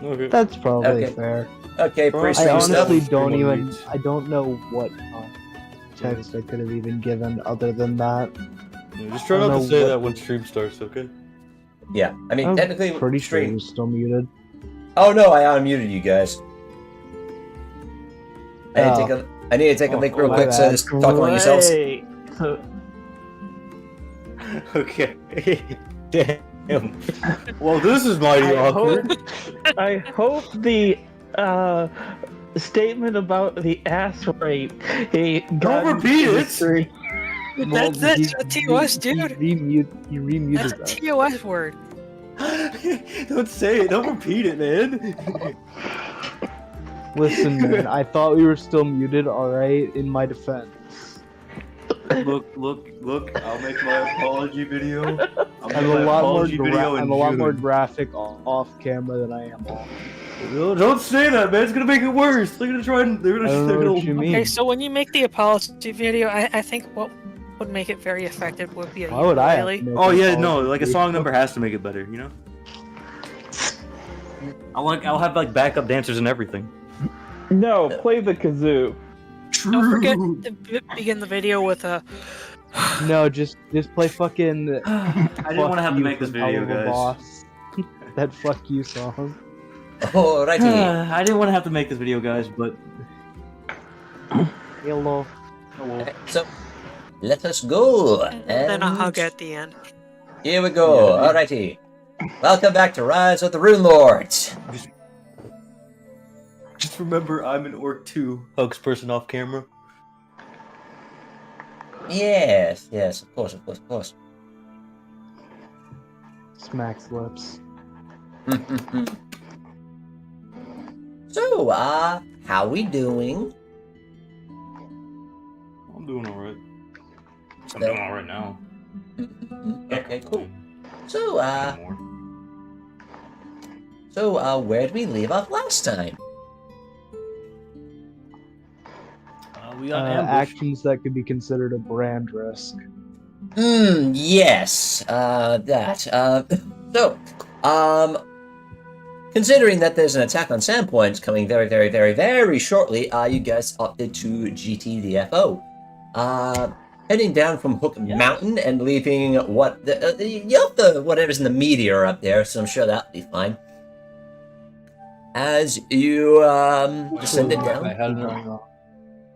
Okay. That's probably Okay. fair. Okay, Bro, pretty I strange honestly stuff. don't Everyone even. reads. I don't know what text I could have even given other than that. Yeah, just try I don't not to know say what- that when stream starts, okay? Yeah, I mean, I'm technically, pretty sure stream. you're still muted. Oh no, I unmuted you guys. I need to take a leak real my quick, so bad. just talk among yourselves. Right. So, Okay. Damn. Well, this is mighty I awkward. I hope the statement about the ass rape. Don't repeat it! That's a TOS, dude. He remuted That's us. a TOS word. Don't say it. Don't repeat it, man. Listen, man, I thought we were still muted, alright, in my defense. Look. I'll make my apology video. I'm a lot more graphic off camera than I am on. No, don't say that, man. It's gonna make it worse. They're gonna try and I don't know what you mean. Okay, so when you make the apology video, I think what would make it very effective would be a Why would I have ukulele. to make Oh an yeah, no, apology like a video? song number has to make it better, you know? I'll have like backup dancers and everything. No, play the kazoo. Don't forget to begin the video with a. No, just play fucking. I didn't want to have to make this video, guys. Boss. That fuck you song. Alrighty. I didn't want to have to make this video, guys, but Hello. So, let us go. Then a hug at the end. Here we go. Alrighty. Welcome back to Rise of the Runelords. just remember I'm an orc too. Hugs person off camera. Yes, of course. Smacks lips. So, how we doing? I'm doing alright. I'm doing alright now. Okay, cool. So, More. where did we leave off last time? We got ambushed. Actions that could be considered a brand risk. Yes, considering that there's an attack on Sandpoint coming very, very, very, very shortly, you guys opted to GT the FO. Heading down from Hook Mountain and leaving whatever's in the meteor up there, so I'm sure that'll be fine. As you descended down,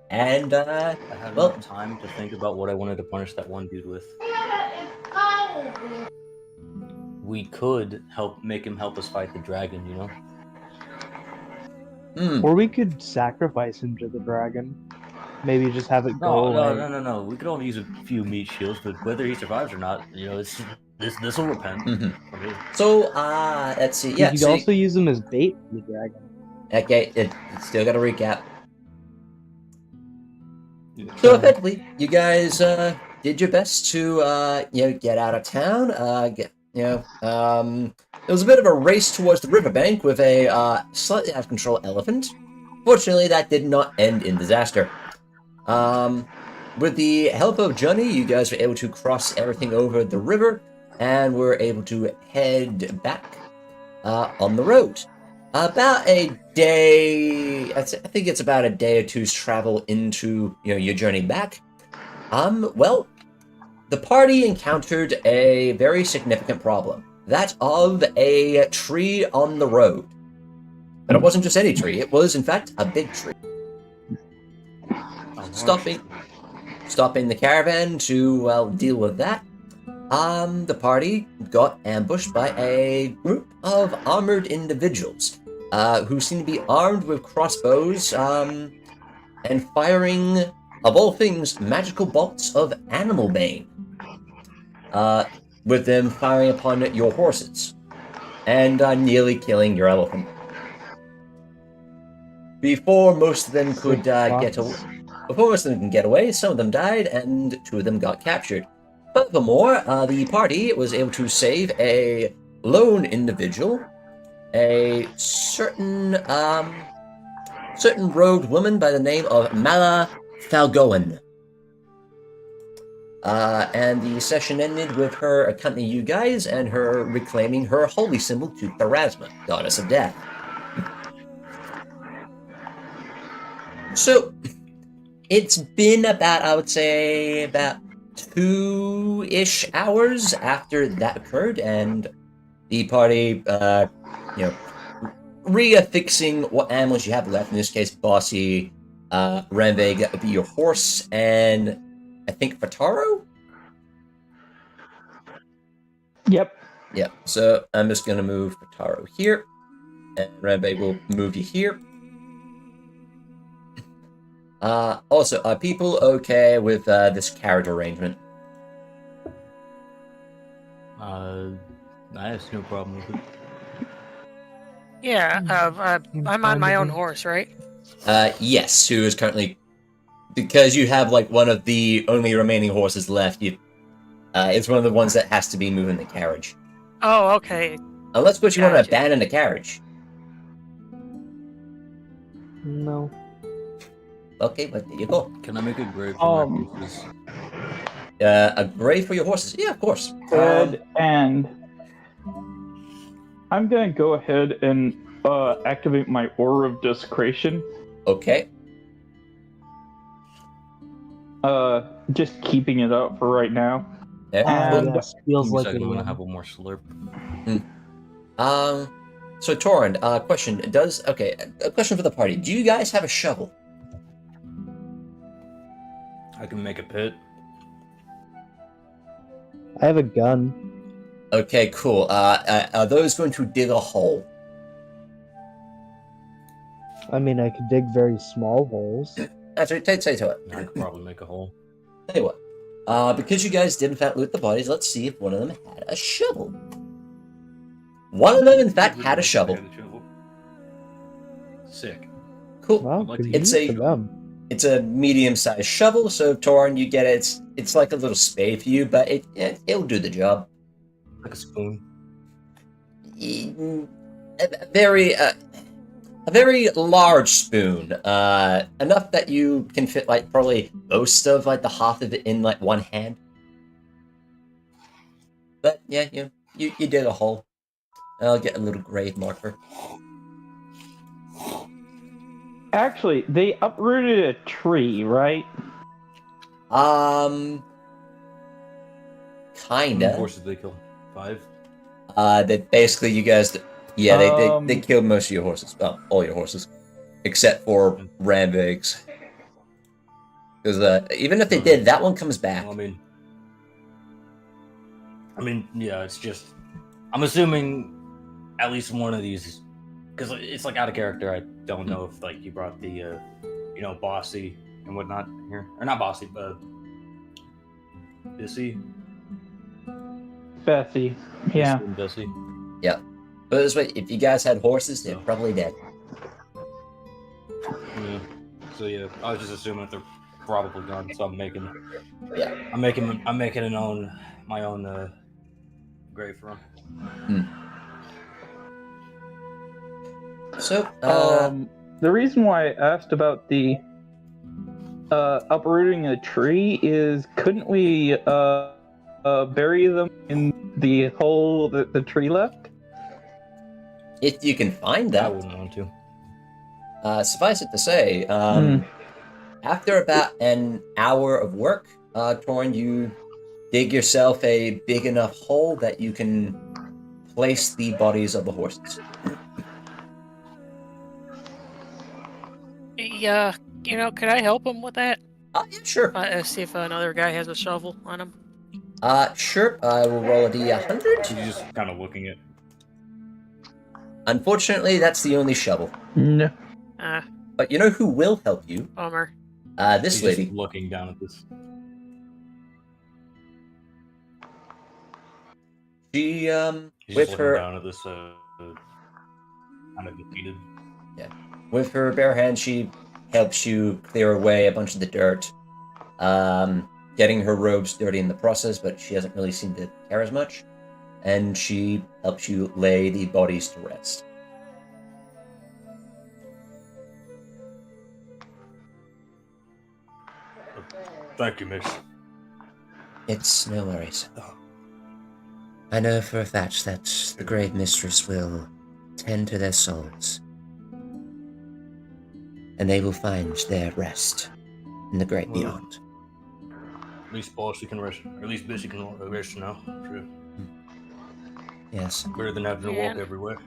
and I had enough time to think about what I wanted to punish that one dude with. We could make him help us fight the dragon, you know? Or we could sacrifice him to the dragon. Maybe just have it go away. No. We could only use a few meat shields, but whether he survives or not, you know, this will repent. Okay. so let's see. Yeah, you could also use him as bait for the dragon. Okay, still got to recap. So effectively, you guys did your best to get out of town. There was a bit of a race towards the riverbank with a slightly out of control elephant. Fortunately, that did not end in disaster. With the help of Johnny, you guys were able to cross everything over the river and were able to head back on the road. About a day, I think it's about a day or two's travel into your journey back. Well, the party encountered a very significant problem. That of a tree on the road. And it wasn't just any tree, it was in fact a big tree. Stopping the caravan to deal with that. The party got ambushed by a group of armored individuals who seemed to be armed with crossbows and firing, of all things, magical bolts of animal bane, with them firing upon your horses and nearly killing your elephant. Before most of them could get away, some of them died and 2 of them got captured. Furthermore, the party was able to save a lone individual, a certain rogue woman by the name of Mala Falgoan. And the session ended with her accompanying you guys and her reclaiming her holy symbol to Tharasma, goddess of death. So, it's been about, I would say, about 2-ish hours after that occurred, and the party, reaffixing what animals you have left. In this case, Bossy, Ranveig, that would be your horse, and I think Fataro? Yep. Yeah, so I'm just going to move Fataro here, and Ranveig will move you here. Also, are people okay with this carriage arrangement? I have no problem with it. Yeah, I'm on my own horse, right? Yes, who is currently... Because you have, like, one of the only remaining horses left, it's one of the ones that has to be moving the carriage. Oh, okay. Unless, but you want to Gotcha. abandon the carriage. No. Okay, but there you go. Can I make a grave for my horses? A grave for your horses? Yeah, of course. Good. And I'm gonna go ahead and activate my Aura of Desecration. Okay. Just keeping it up for right now. Yeah. And Yes, feels Give me a like second, it. I'm gonna have one more slurp. So Torund, question. A question for the party. Do you guys have a shovel? I can make a pit. I have a gun. Okay, cool. Are those going to dig a hole? I mean, I could dig very small holes. Actually, say to it. I could probably make a hole. Tell you what. Because you guys did in fact loot the bodies, let's see if one of them had a shovel. One of them, in fact, had a shovel. Sick. Cool. Wow, I'd like good to get It's use a- for them. It's a medium-sized shovel, so Torun, you get it. It's like a little spade for you, but it'll do the job. Like a spoon. A very large spoon, enough that you can fit like probably most of like the half of it in like one hand. But yeah, you dig a hole. I'll get a little grave marker. actually, they uprooted a tree, right? How many Kinda. horses did they kill? 5? That basically you guys, yeah, they Um, killed most of your horses. Well, all your horses, except for Ranveig's. Because even if they did, that one comes back. Well, I mean, yeah, it's just... I'm assuming at least one of these... Because it's like out of character, I don't know if like you brought the, Bossy and whatnot here. Or not Bossy, but... Bissy? Bessie. Yeah. Bissy. But this way, if you guys had horses, they're probably dead. Yeah. So yeah, I was just assuming that they're probably gone. So I'm making my own grave for them. So, The reason why I asked about the uprooting a tree is couldn't we bury them in the hole that the tree left? if you can find I that, wouldn't want to. suffice it to say, after about an hour of work, Torn, you dig yourself a big enough hole that you can place the bodies of the horses. Yeah, could I help him with that? Yeah, sure. See if another guy has a shovel on him. Sure. I will roll a d100. He's just kind of looking at. Unfortunately, that's the only shovel. No. But you know who will help you? Bummer. This He's lady. just looking down at this. She, He's with just her, looking down at this. Kind of defeated. with her bare hand, she helps you clear away a bunch of the dirt, getting her robes dirty in the process, but she doesn't really seem to care as much. And she helps you lay the bodies to rest. Thank you, miss. It's no worries. I know for a fact that the Grave Mistress will tend to their souls. and they will find their rest in the great Well, beyond. At least Bossy can rest, or at least Bissy can rest now. Sure. Yes. Better than having to walk Yeah. everywhere.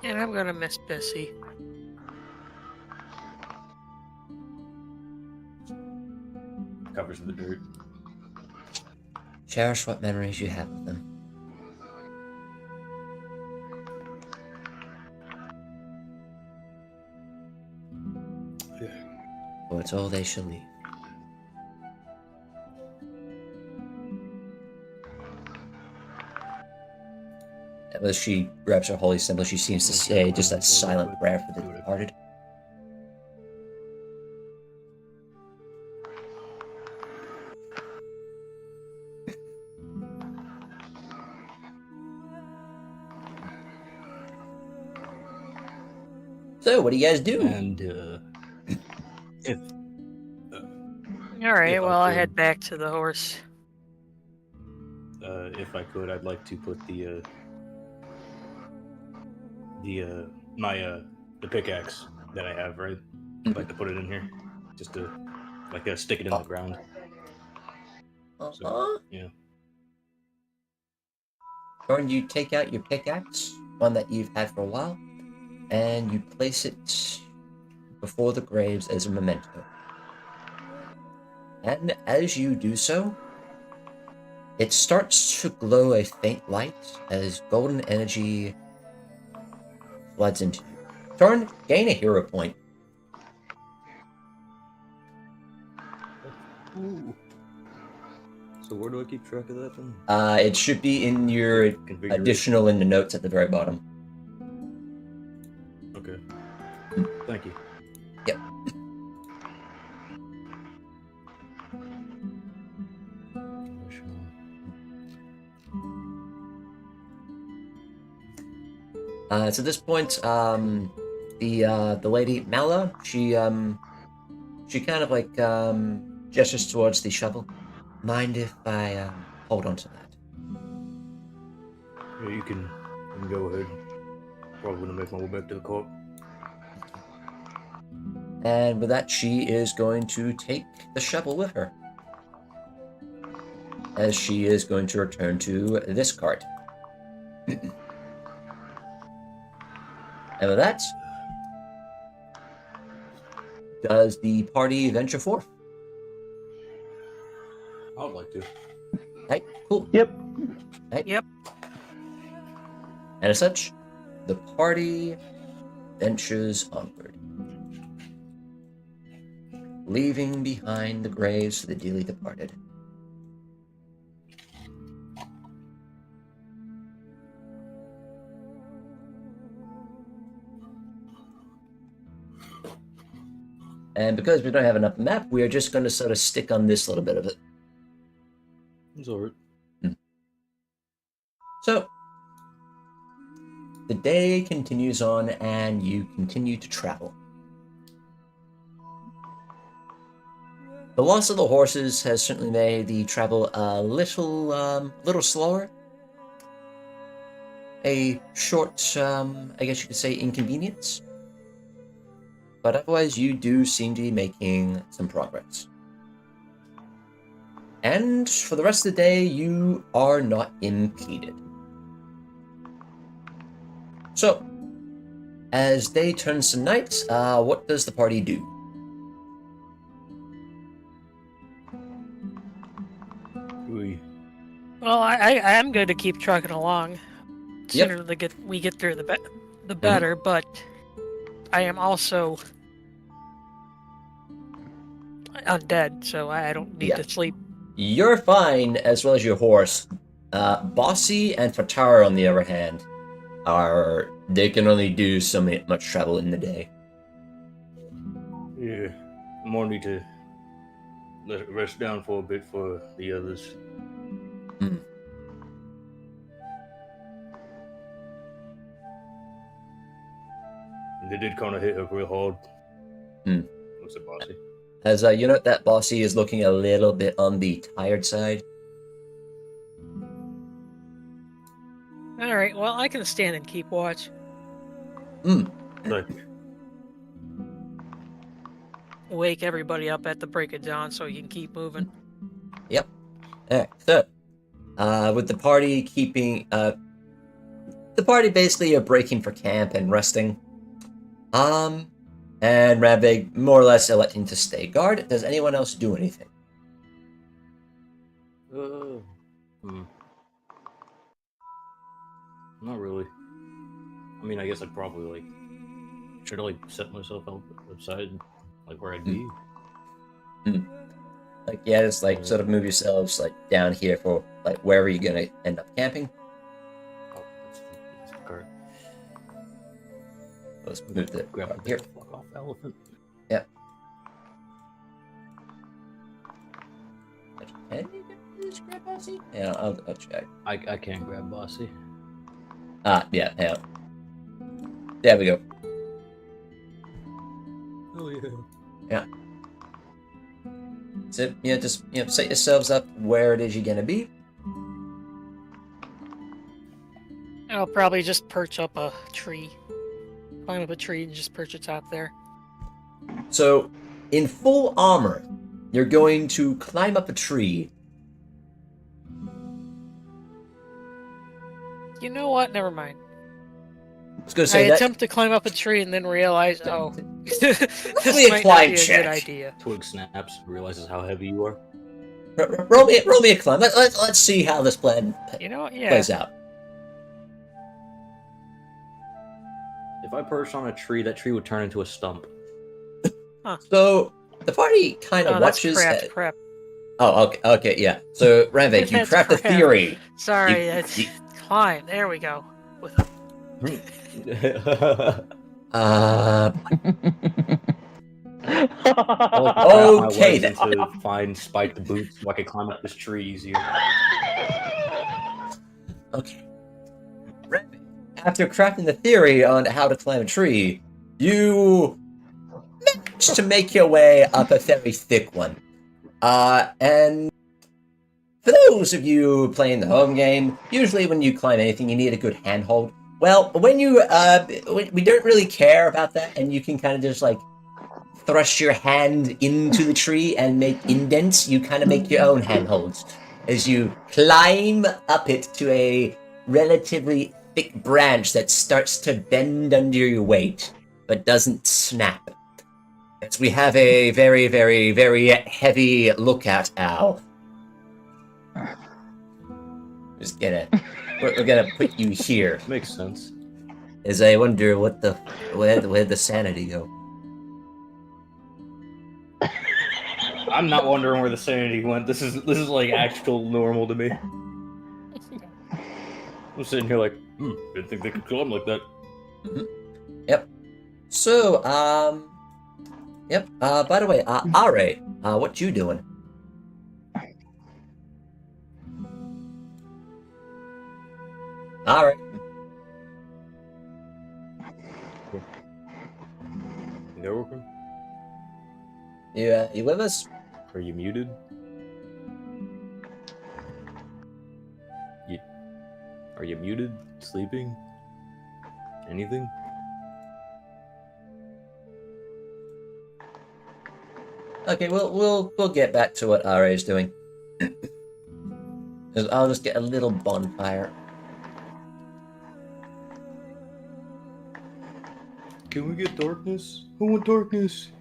And I'm gonna miss Bissy. Covers the dirt. Cherish what memories you have of them. Yeah. For it's all they shall leave. As she grabs her holy symbol, she seems to say just that silent prayer for the departed. So, what do you guys do? And if All right, If I well, I could. head back to the horse. if I could, I'd like to put the pickaxe that I have, right? I'd like to put it in here, just to stick it in the ground. Uh-huh. Yeah. Torund, you take out your pickaxe, one that you've had for a while, and you place it before the graves as a memento. And as you do so, it starts to glow a faint light as golden energy floods into you. Torund, gain a hero point. Ooh. So where do I keep track of that then? It should be in your Configuration. additional in the notes at the very bottom. Okay. Thank you. Yep. So at this point, the lady Mala, she kind of gestures towards the shovel. Mind if I hold on to that? Yeah, you can go ahead. Probably gonna make my way back to the court. And with that, she is going to take the shovel with her, as she is going to return to this cart. And with that, does the party venture forth? I would like to. Hey, cool. Yep. Hey. Yep. And as such, the party ventures onward, leaving behind the graves of the dearly departed. And because we don't have enough map, we are just going to sort of stick on this little bit of it. It's alright. So, the day continues on and you continue to travel. The loss of the horses has certainly made the travel a little slower. A short, I guess you could say, inconvenience. But otherwise, you do seem to be making some progress. And for the rest of the day, you are not impeded. So, as day turns to night, what does the party do? Well, I am going to keep trucking along. Sooner we get through, the better. But I am also undead, so I don't need to sleep. You're fine, as well as your horse. Bossy and Fatara, on the other hand, they can only do so much travel in the day. Yeah. More need to let it rest down for a bit for the others. They did kind of hit up real hard. What's it, Bossy? As you note that Bossy is looking a little bit on the tired side. All right. Well, I can stand and keep watch. Like, Wake everybody up at the break of dawn so you can keep moving. Yep. Alright, so with the party keeping the party basically breaking for camp and resting. And Ranveig more or less electing to stay guard. Does anyone else do anything? Not really. I mean, I guess I'd probably try to set myself outside, where I'd be. Just sort of move yourselves down here for wherever you're gonna end up camping. Oh, that's the card. Let's move the Grab card the here. fuck off elephant. Yep. Can you get this grab Bossy? Yeah, I'll check. I can't grab Bossy. Yeah, yeah. There we go. Oh yeah. Yeah. So just set yourselves up where it is you're gonna be. I'll probably just perch up a tree. Climb up a tree and just perch atop there. So, in full armor, you're going to climb up a tree. You know what? Never mind. I was gonna I say that. attempt to climb up a tree and then realize, oh, this me a might not climb be a check. good idea. Twig snaps, realizes how heavy you are. Roll me a climb. Let's see how this plan You know what? Yeah. plays out. If I perched on a tree, that tree would turn into a stump. So the party kind of Oh, that's watches. craft prep. Oh, okay, yeah. So Ranveig, you That's craft a crap. theory. Sorry, You- that's you- climb. There we go. With Okay, then. To find spiked boots so I can climb up this tree easier. Okay. Ranveig, after crafting the theory on how to climb a tree, you manage to make your way up a very thick one. And for those of you playing the home game, usually when you climb anything, you need a good handhold. Well, when you, we don't really care about that, and you can kind of just, thrust your hand into the tree and make indents, you kind of make your own handholds as you climb up it to a relatively thick branch that starts to bend under your weight, but doesn't snap. As we have a very, very, very heavy lookout owl. We're gonna put you here. Makes sense. As I wonder where'd the sanity go? I'm not wondering where the sanity went. This is actual normal to me. I'm sitting here didn't think they could climb like that. Yep. So, yep. By the way, Are, what you doing? All right. No, You with us? are you muted? Are you muted? Sleeping? Anything? Okay, we'll get back to what RA is doing. I'll just get a little bonfire. Can we get darkness? I want darkness.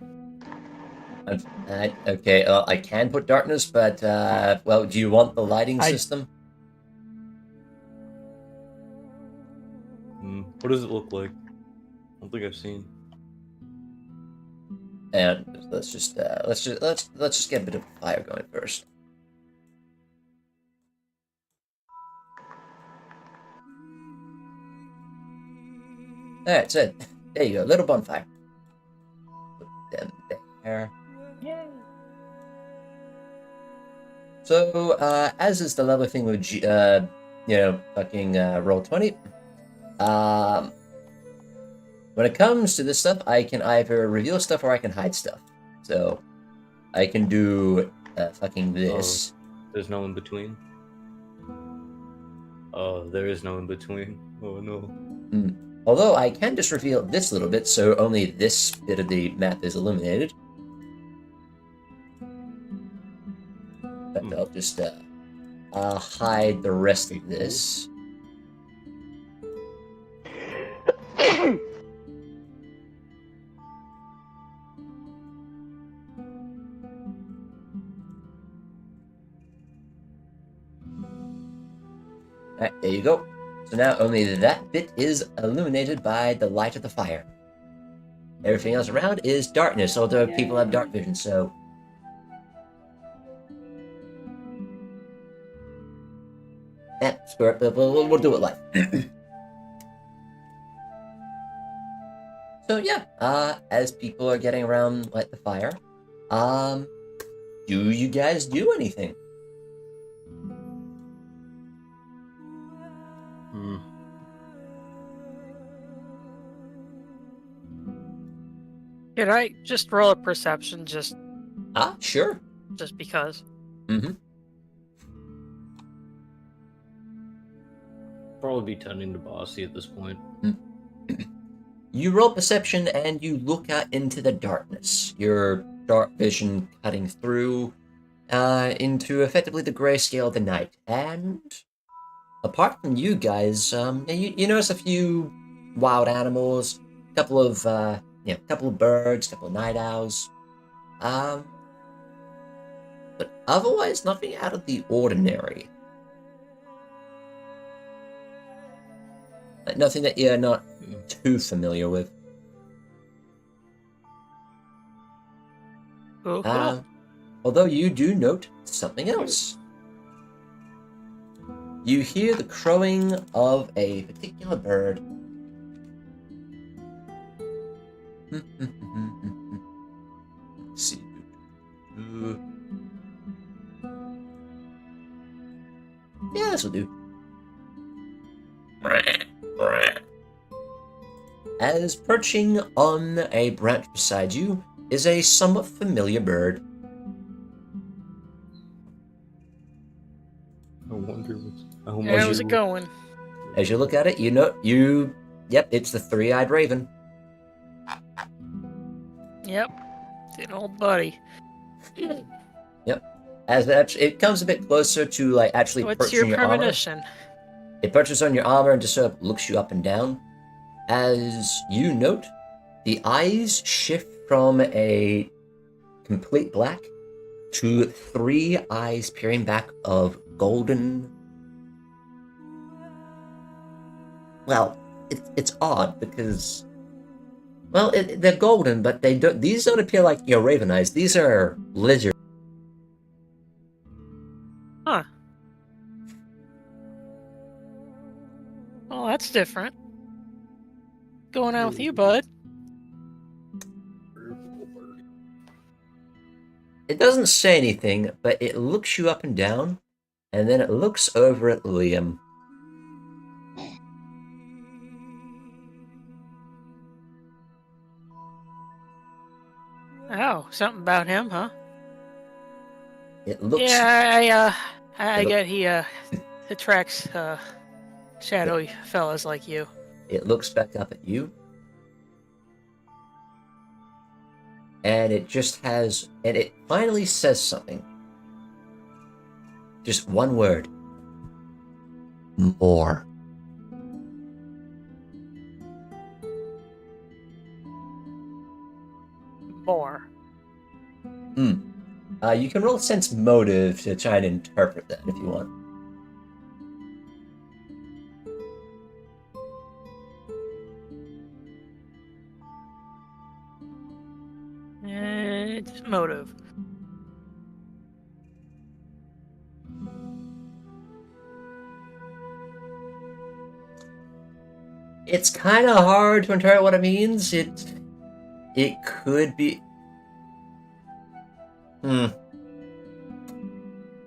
Okay, I can put darkness, but well, do you want the lighting system? What does it look like? I don't think I've seen. And let's just get a bit of fire going first. Alright, so there you go, little bonfire. Put them there. Yay. So, as is the lovely thing with fucking Roll20. When it comes to this stuff, I can either reveal stuff or I can hide stuff. So, I can do fucking this. There's no in between. Oh, there is no in between. Oh no. Although I can just reveal this little bit, so only this bit of the map is illuminated. But I'll just hide the rest of this. Alright, there you go. So now only that bit is illuminated by the light of the fire. Everything else around is darkness, although people have dark vision, so... screw it, we'll do it live. So yeah, as people are getting around light the fire, do you guys do anything? Could I just roll a perception just Sure. just because? Mm-hmm. Probably be tending to Bossy at this point. You roll perception and you look out into the darkness. Your dark vision cutting through into effectively the grayscale of the night. And apart from you guys, you notice a few wild animals, a couple of birds, a couple of night owls. But otherwise, nothing out of the ordinary. Nothing that you're not too familiar with. Cool. Although you do note something else. You hear the crowing of a particular bird. Let's see. Yeah, this will do. As perching on a branch beside you is a somewhat familiar bird. I wonder How's it going? As you look at it, yep, it's the three-eyed raven. Yep. It's an old buddy. As it comes a bit closer to actually What's perching your your armor. premonition? It perches on your armor and just sort of looks you up and down. As you note, the eyes shift from a complete black to three eyes peering back of golden. Well, it's odd because, well, they're golden, but these don't appear like your raven eyes. These are lizard. Huh. Well, that's different. Going on with you, bud? It doesn't say anything, but it looks you up and down, and then it looks over at Liam. Oh, something about him, huh? It looks. Yeah, I get he attracts shadowy fellas like you. It looks back up at you. And it finally says something. Just one word. More. More. You can roll sense motive to try and interpret that if you want. It's motive. It's kind of hard to interpret what it means. It could be.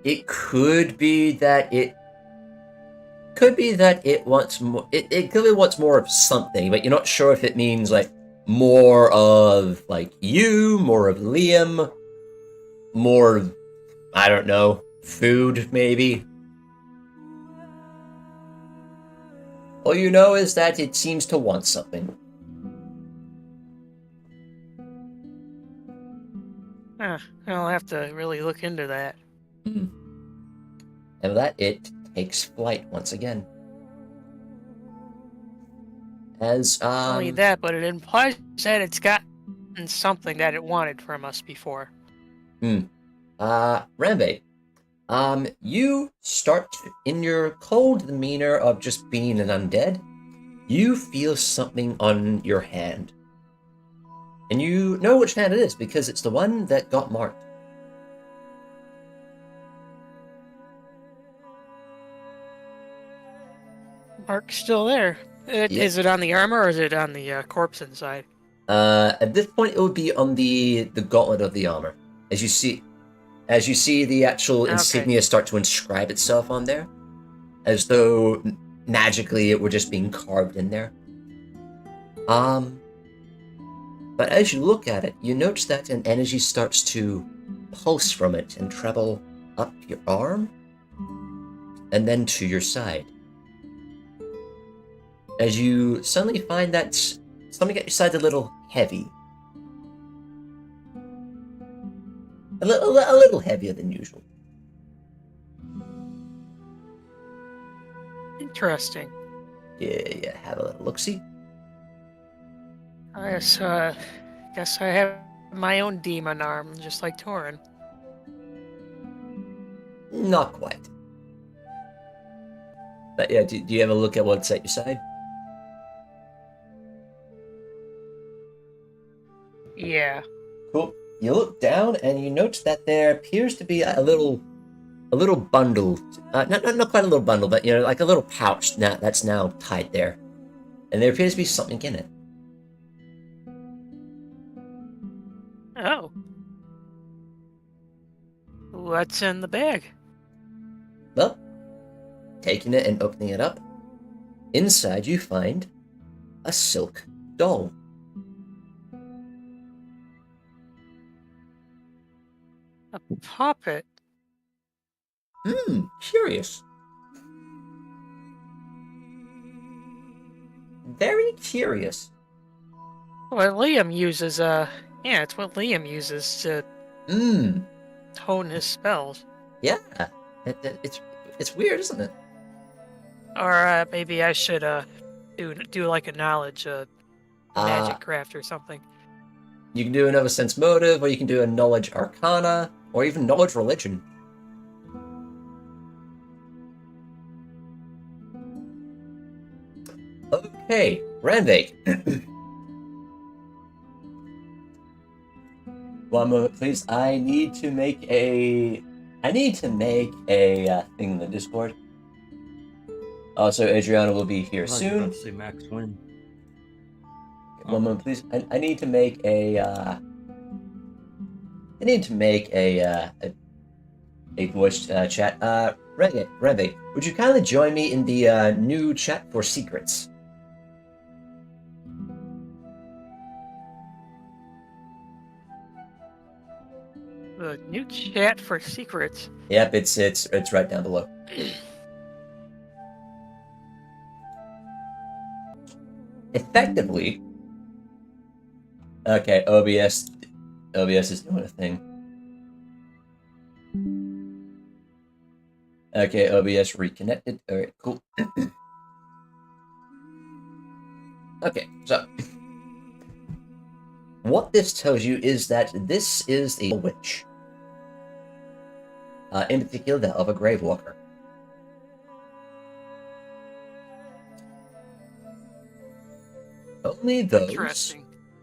It could be that it. Could be that it wants more. It clearly wants more of something, but you're not sure if it means more of you, more of Liam, more of, I don't know, food maybe. All you know is that it seems to want something. I'll have to really look into that. And with that, it takes flight once again. As Not only that, but it implies that it's gotten something that it wanted from us before. Ranveig, you start in your cold demeanor of just being an undead. You feel something on your hand. And you know which hand it is because it's the one that got marked. Mark's still there. Yeah. Is it on the armor or is it on the corpse inside? At this point, it would be on the gauntlet of the armor. As you see the actual insignia start to inscribe itself on there, as though magically it were just being carved in there. But as you look at it, you notice that an energy starts to pulse from it and travel up your arm, and then to your side. As you suddenly find that something at your side a little heavy. A little heavier than usual. Interesting. Yeah, have a little look-see. I guess I have my own demon arm, just like Torund. Not quite. But yeah, do you have a look at what's at your side? Yeah. Cool. You look down and you notice that there appears to be a little bundle. Not quite a little bundle, but like a little pouch that's now tied there. And there appears to be something in it. Oh. What's in the bag? Well, taking it and opening it up, inside you find a silk doll. A puppet. Curious. Very curious. What Liam uses, it's what Liam uses to hone his spells. Yeah. It's weird, isn't it? Or maybe I should do like a knowledge magic craft or something. You can do another sense motive, or you can do a knowledge arcana, or even knowledge religion. Okay, Ranveig. One moment, please. I need to make a thing in the Discord. Also, Adrianna will be here soon. Let's see Max win. One moment, please. I need to make a voice chat. Ranveig, would you kindly join me in the new chat for secrets? The new chat for secrets. Yep, it's right down below. Effectively. Okay, OBS is doing a thing. Okay, OBS reconnected. Alright, cool. Okay, so what this tells you is that this is a witch. In particular, that of a grave walker.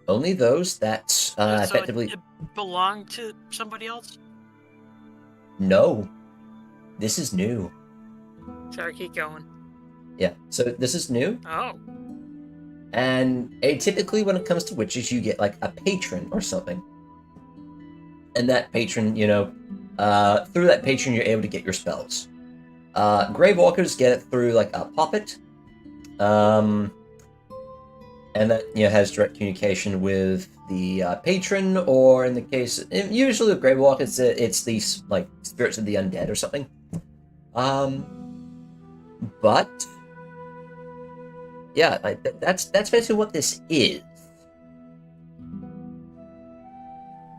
Only those that effectively it belong to somebody else? No. This is new. Sorry, keep going. Yeah, so this is new. Oh. And atypically when it comes to witches, you get like a patron or something. And that patron, through that patron you're able to get your spells. Grave walkers get it through like a puppet. And that has direct communication with the patron, or in the case, usually with Grave Walkers, it's the like spirits of the undead or something. But Yeah, that's basically what this is.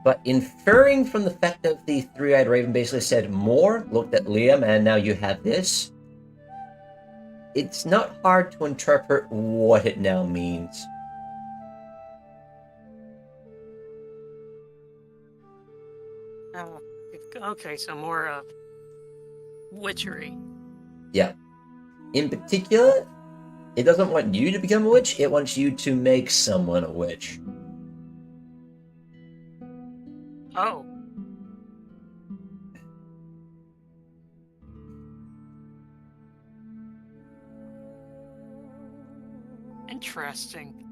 But inferring from the fact that the three-eyed raven basically said more, looked at Liam, and now you have this, it's not hard to interpret what it now means. Oh, okay, so more of witchery. Yeah. In particular, it doesn't want you to become a witch, it wants you to make someone a witch. Oh. Interesting.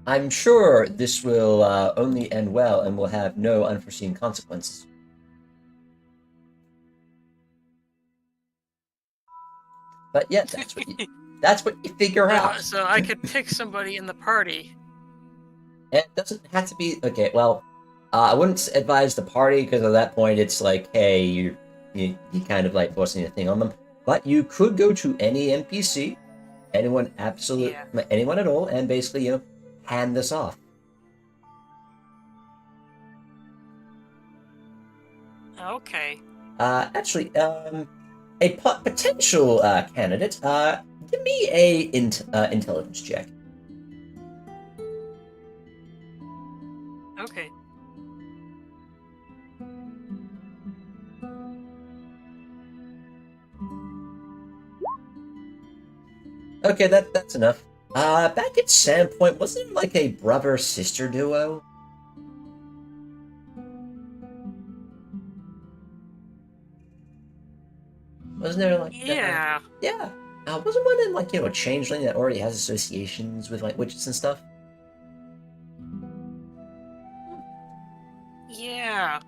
I'm sure this will only end well and will have no unforeseen consequences. But yeah, that's what you figure out. So I could pick somebody in the party. It doesn't have to be okay. Well, I wouldn't advise the party because at that point it's like, hey, you kind of like forcing a thing on them. But you could go to any NPC, anyone anyone at all, and basically hand this off. Okay. Actually, a potential candidate. Give me a intelligence check. Okay. Okay, that's enough. Back at Sandpoint, wasn't it like a brother-sister duo? Wasn't there like Yeah. yeah. Wasn't one in like a changeling that already has associations with like witches and stuff? Yeah.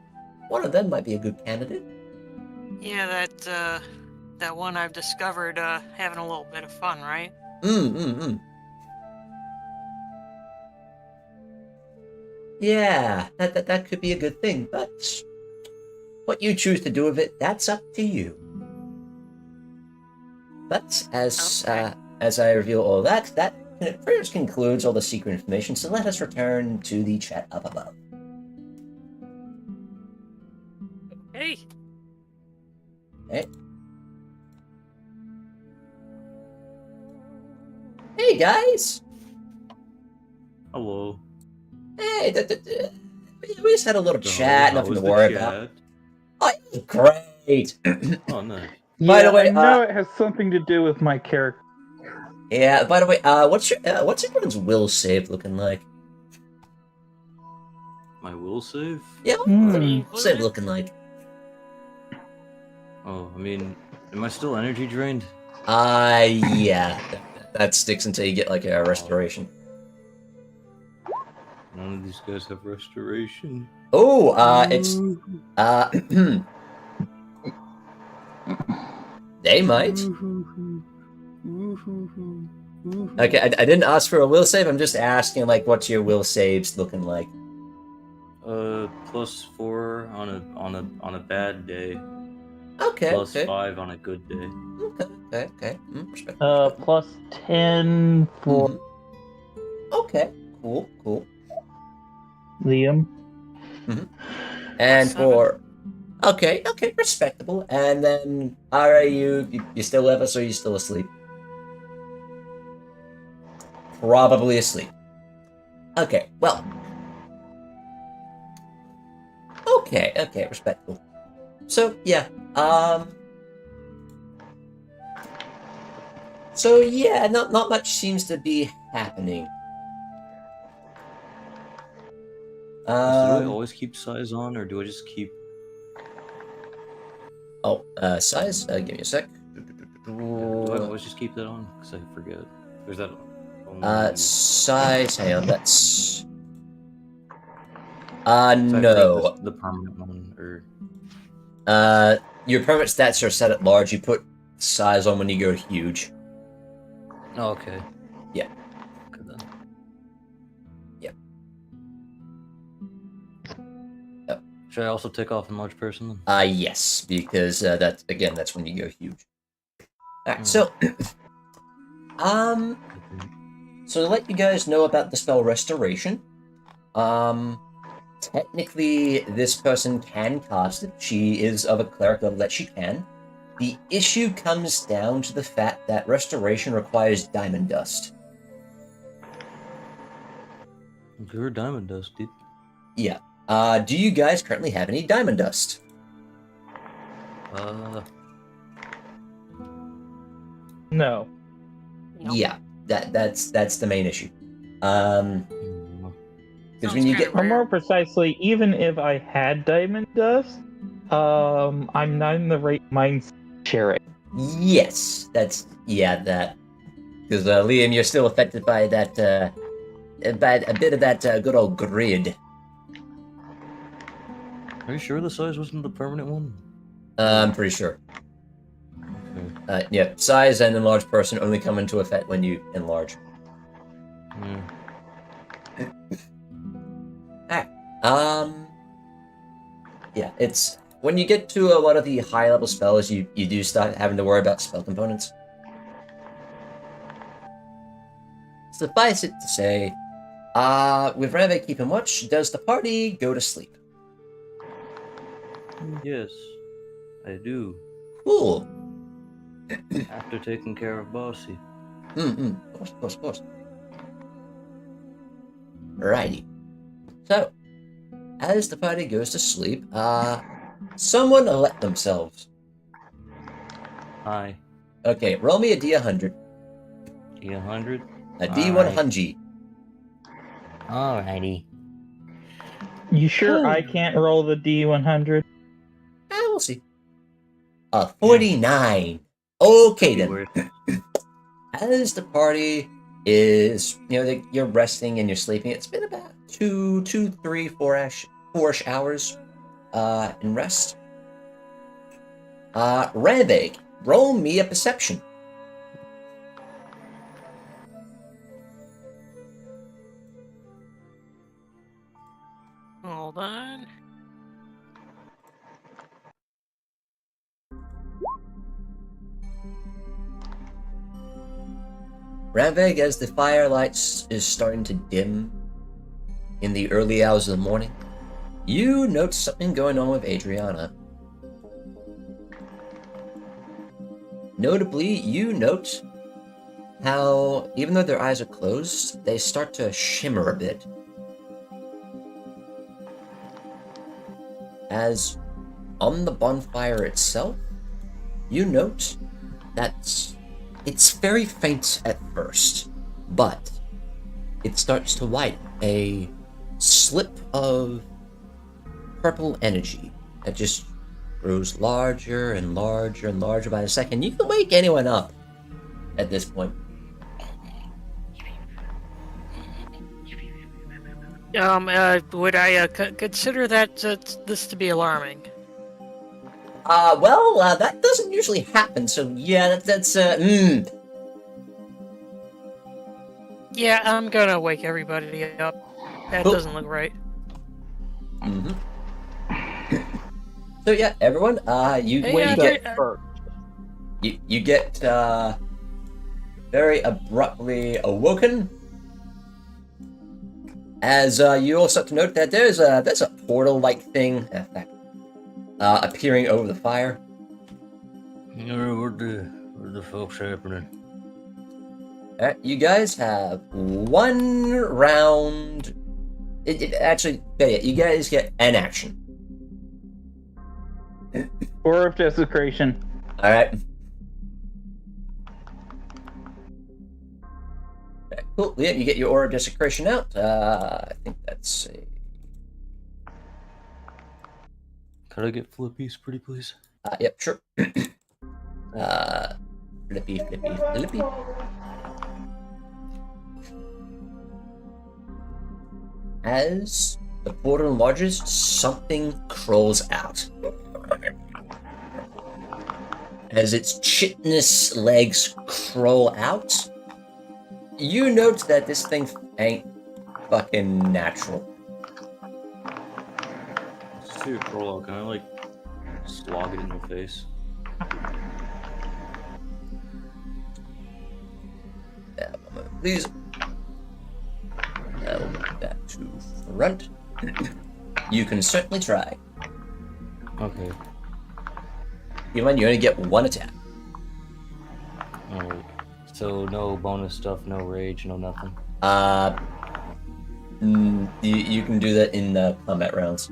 One of them might be a good candidate. Yeah, that one I've discovered having a little bit of fun, right? Yeah, that could be a good thing, but what you choose to do with it, that's up to you. But as I reveal all that pretty much concludes all the secret information, so let us return to the chat up above. Hey. Hey guys! Hello. Hey, we just had a little chat, nothing to worry about. Oh, it was great! Oh, nice. By the way, I know it has something to do with my character. Yeah, by the way, what's everyone's will save looking like? My will save? Yeah, what's your will save looking like? Oh, I mean, am I still energy drained? Yeah. That sticks until you get like a restoration. None of these guys have restoration. Oh, it's they might. Okay, I didn't ask for a will save. I'm just asking like, what's your will saves looking like? +4 on a bad day. Okay. +5 on a good day. Okay. Respect. +10 for Okay. Cool. Liam. And for okay, respectable. And then are you still with us or are you still asleep? Probably asleep. Okay, well. Okay, respectable. So yeah, so yeah, not much seems to be happening. Do I always keep size on, or do I just keep? Oh, size. Give me a sec. Do I always just keep that on? Because I forget. Or is that? Size. Hang on. That's. So No. The permanent one, or. Your permanent stats are set at large. You put size on when you go huge. Oh, okay. Yeah. Good then. Yeah. Should I also take off enlarge person then? Yes, because that's when you go huge. Alright, so So to let you guys know about the spell Restoration, technically this person can cast it. She is of a cleric level that she can. The issue comes down to the fact that Restoration requires Diamond Dust. You're Diamond Dust, dude. Yeah. Do you guys currently have any Diamond Dust? No. Nope. Yeah, that's the main issue. Because when you get Sounds Or more precisely, even if I had diamond dust, I'm not in the right mindset to share it. yes, that because Liam, you're still affected by that by a bit of that good old grid. Are you sure the size wasn't the permanent one? I'm pretty sure. Okay. Yeah, size and enlarged person only come into effect when you enlarge. Yeah. Yeah, it's when you get to a lot of the high level spells, you do start having to worry about spell components. Suffice it to say, with Ranveig keeping watch, does the party go to sleep? Yes, I do. Cool. After taking care of Bossy. Of course. Righty. So, as the party goes to sleep, someone let themselves. Hi. Okay, roll me a D100. D100? A D100. Alrighty. You sure I can't roll the D100? We'll see. 49. Okay then. Weird. As the party is, you're resting and you're sleeping. It's been about 4-ish hours in rest. Ranveig, roll me a perception. Hold on. Ranveig, as the firelight is starting to dim in the early hours of the morning, you note something going on with Adrianna. Notably, you note how, even though their eyes are closed, they start to shimmer a bit. As on the bonfire itself, you note that it's very faint at first, but it starts to light a slip of purple energy that just grows larger and larger and larger by the second. You can wake anyone up at this point. Would I consider that this to be alarming? Well, that doesn't usually happen, so yeah, Yeah, I'm gonna wake everybody up. That Cool. doesn't look right. So yeah, everyone, you Hey, you get very abruptly awoken, as you also have to note that there's a portal-like thing appearing over the fire. What the fuck's happening? Alright, you guys have one round. Actually, you guys get an action. Or of desecration. Alright. Okay, cool. Yeah, you get your Aura of Desecration out. I think that's a... Could I get Flippy's pretty please? Yep, sure. Flippy. As the portal enlarges, something crawls out. As its chitinous legs crawl out, you note that this thing ain't fucking natural. Let's see it crawl out. Can I like slog it in the face? please. Now back to front. You can certainly try. Okay. Keep in mind, you only get one attack. Alright. So no bonus stuff, no rage, no nothing. You can do that in combat rounds.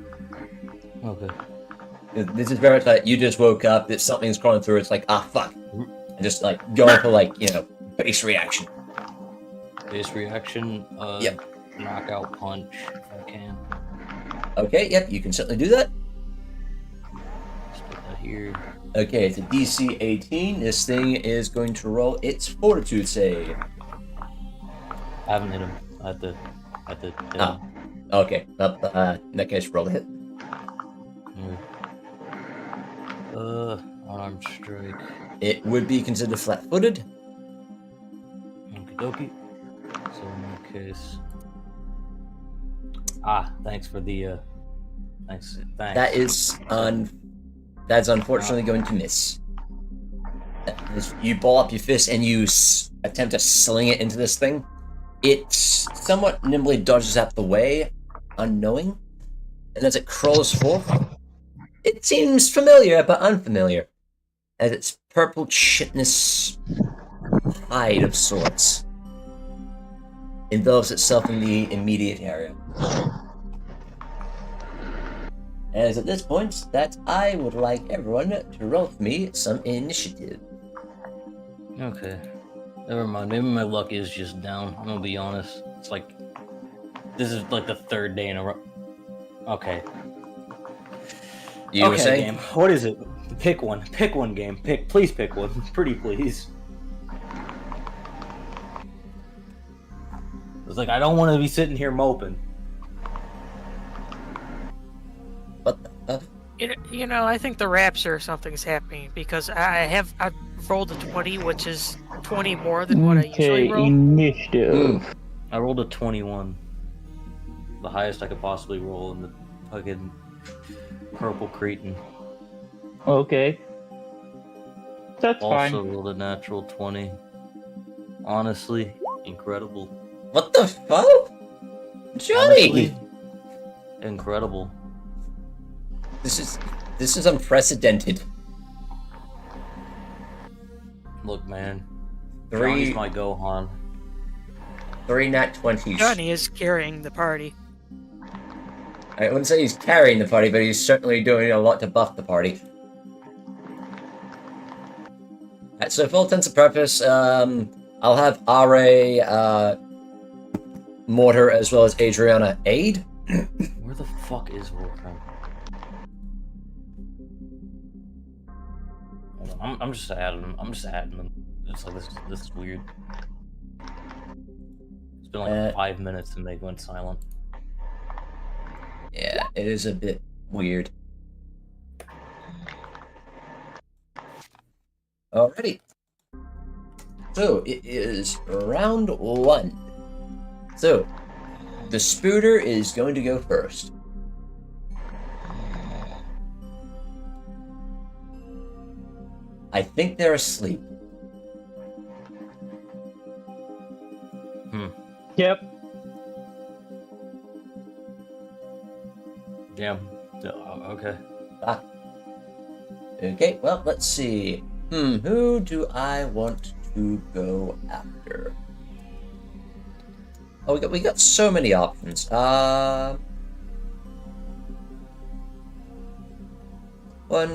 Okay. This is very much like you just woke up, that something's crawling through, it's like, fuck. And just like going for like, base reaction. Base reaction, Yep. knockout punch, if I can. Okay, yep, you can certainly do that. Let's put that here. Okay, it's a DC 18. This thing is going to roll its fortitude save. I haven't hit him. I have to hit him. Okay, in that case, roll a hit. Arm strike. It would be considered flat-footed. Okie dokie. So in that case. Thanks for the thanks. That's unfortunately going to miss. You ball up your fist and you attempt to sling it into this thing. It somewhat nimbly dodges out the way, unknowing, and as it crawls forth, it seems familiar but unfamiliar, as its purple chitinous hide of sorts envelops itself in the immediate area. As at this point, that I would like everyone to roll for me some initiative. Okay. Never mind. Maybe my luck is just down. I'm gonna be honest. It's like this is like the third day in a row. Okay. You were saying? Game. What is it? Pick one. Pick one game. Please pick one. Pretty please. It's like I don't want to be sitting here moping. What the fuck? I think the raps or something's happening because I've rolled a 20, which is 20 more than what I usually roll. Initiative. I rolled a 21. The highest I could possibly roll in the fucking purple cretin. Okay. That's fine. Also rolled a natural 20. Honestly, incredible. What the fuck? Johnny! Honestly, incredible. This is unprecedented. Look, man. Three- Johnny's my Gohan. 3 nat 20s. Johnny is carrying the party. I wouldn't say he's carrying the party, but he's certainly doing a lot to buff the party. Alright, so for all intents and purposes, I'll have Ra, Mortar, as well as Adrianna aid. Where the fuck is Warcrime? Hold on, I'm just adding them. It's like this is weird. It's been like 5 minutes and they went silent. Yeah, it is a bit weird. Alrighty. So, it is round 1. So, the Spooter is going to go first. I think they're asleep. Yep. Yeah. Okay. Okay, well, let's see. Who do I want to go after? Oh, we got so many options. 1,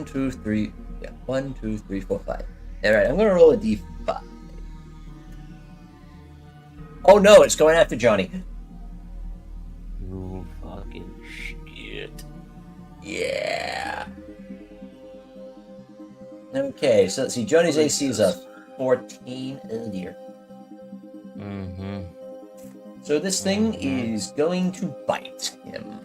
2, 3. Yeah, 1, 2, 3, 4, 5. Alright, I'm gonna roll a d5. Oh no, it's going after Johnny. You fucking shit. Yeah. Okay, so let's see. Johnny's AC is a 14. Oh dear. Mm-hmm. So this thing is going to bite him.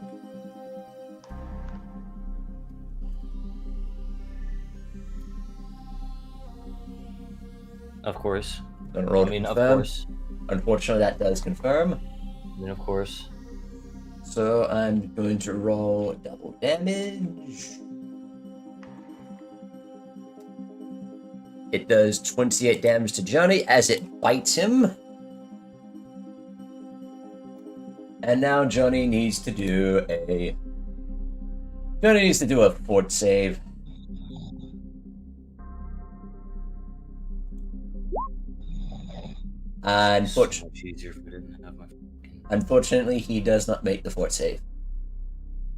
Of course. Gonna roll I mean, to of confirm. course. Unfortunately, that does confirm. I mean, of course. So I'm going to roll double damage. It does 28 damage to Johnny as it bites him. And now Johnny needs to do a fort save. Unfortunately, he does not make the fort save.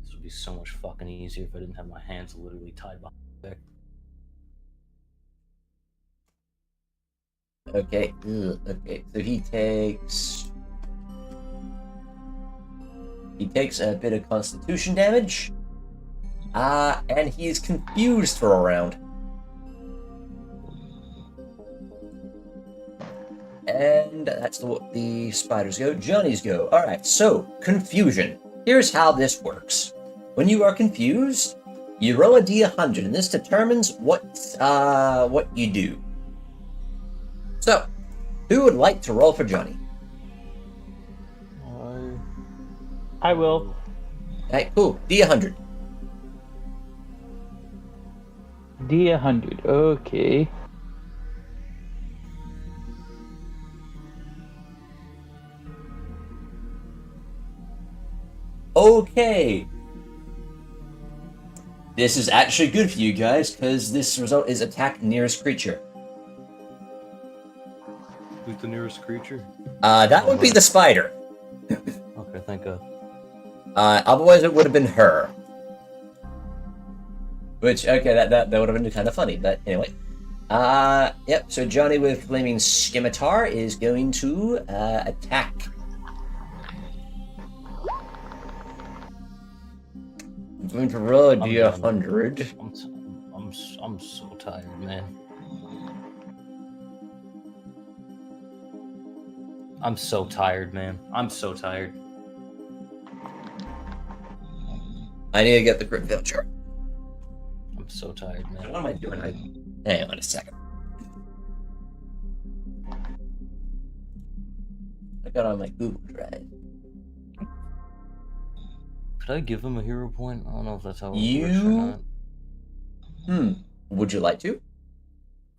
This would be so much fucking easier if I didn't have my hands literally tied behind my back. Okay, okay. So he takes a bit of constitution damage. And he is confused for a round. And that's the spiders go. Johnny's go. Alright, so, confusion. Here's how this works. When you are confused, you roll a d100, and this determines what you do. So, who would like to roll for Johnny? I will. Alright, cool. D100. D100, okay. Okay. This is actually good for you guys, because this result is attack nearest creature. Who's the nearest creature? That would be the spider. Okay, thank God. Otherwise it would have been her. Which, okay, that would have been kind of funny, but anyway. Yep, so Johnny with Flaming Scimitar is going to attack. I'm going to roll a d100. I'm so tired, man. I'm so tired, man. I'm so tired. I need to get the crit fail chart. I'm so tired, man. What am I doing? Hang on a second. I got on my Google Drive. Could I give him a hero point? I don't know if that's how it works or not. Would you like to?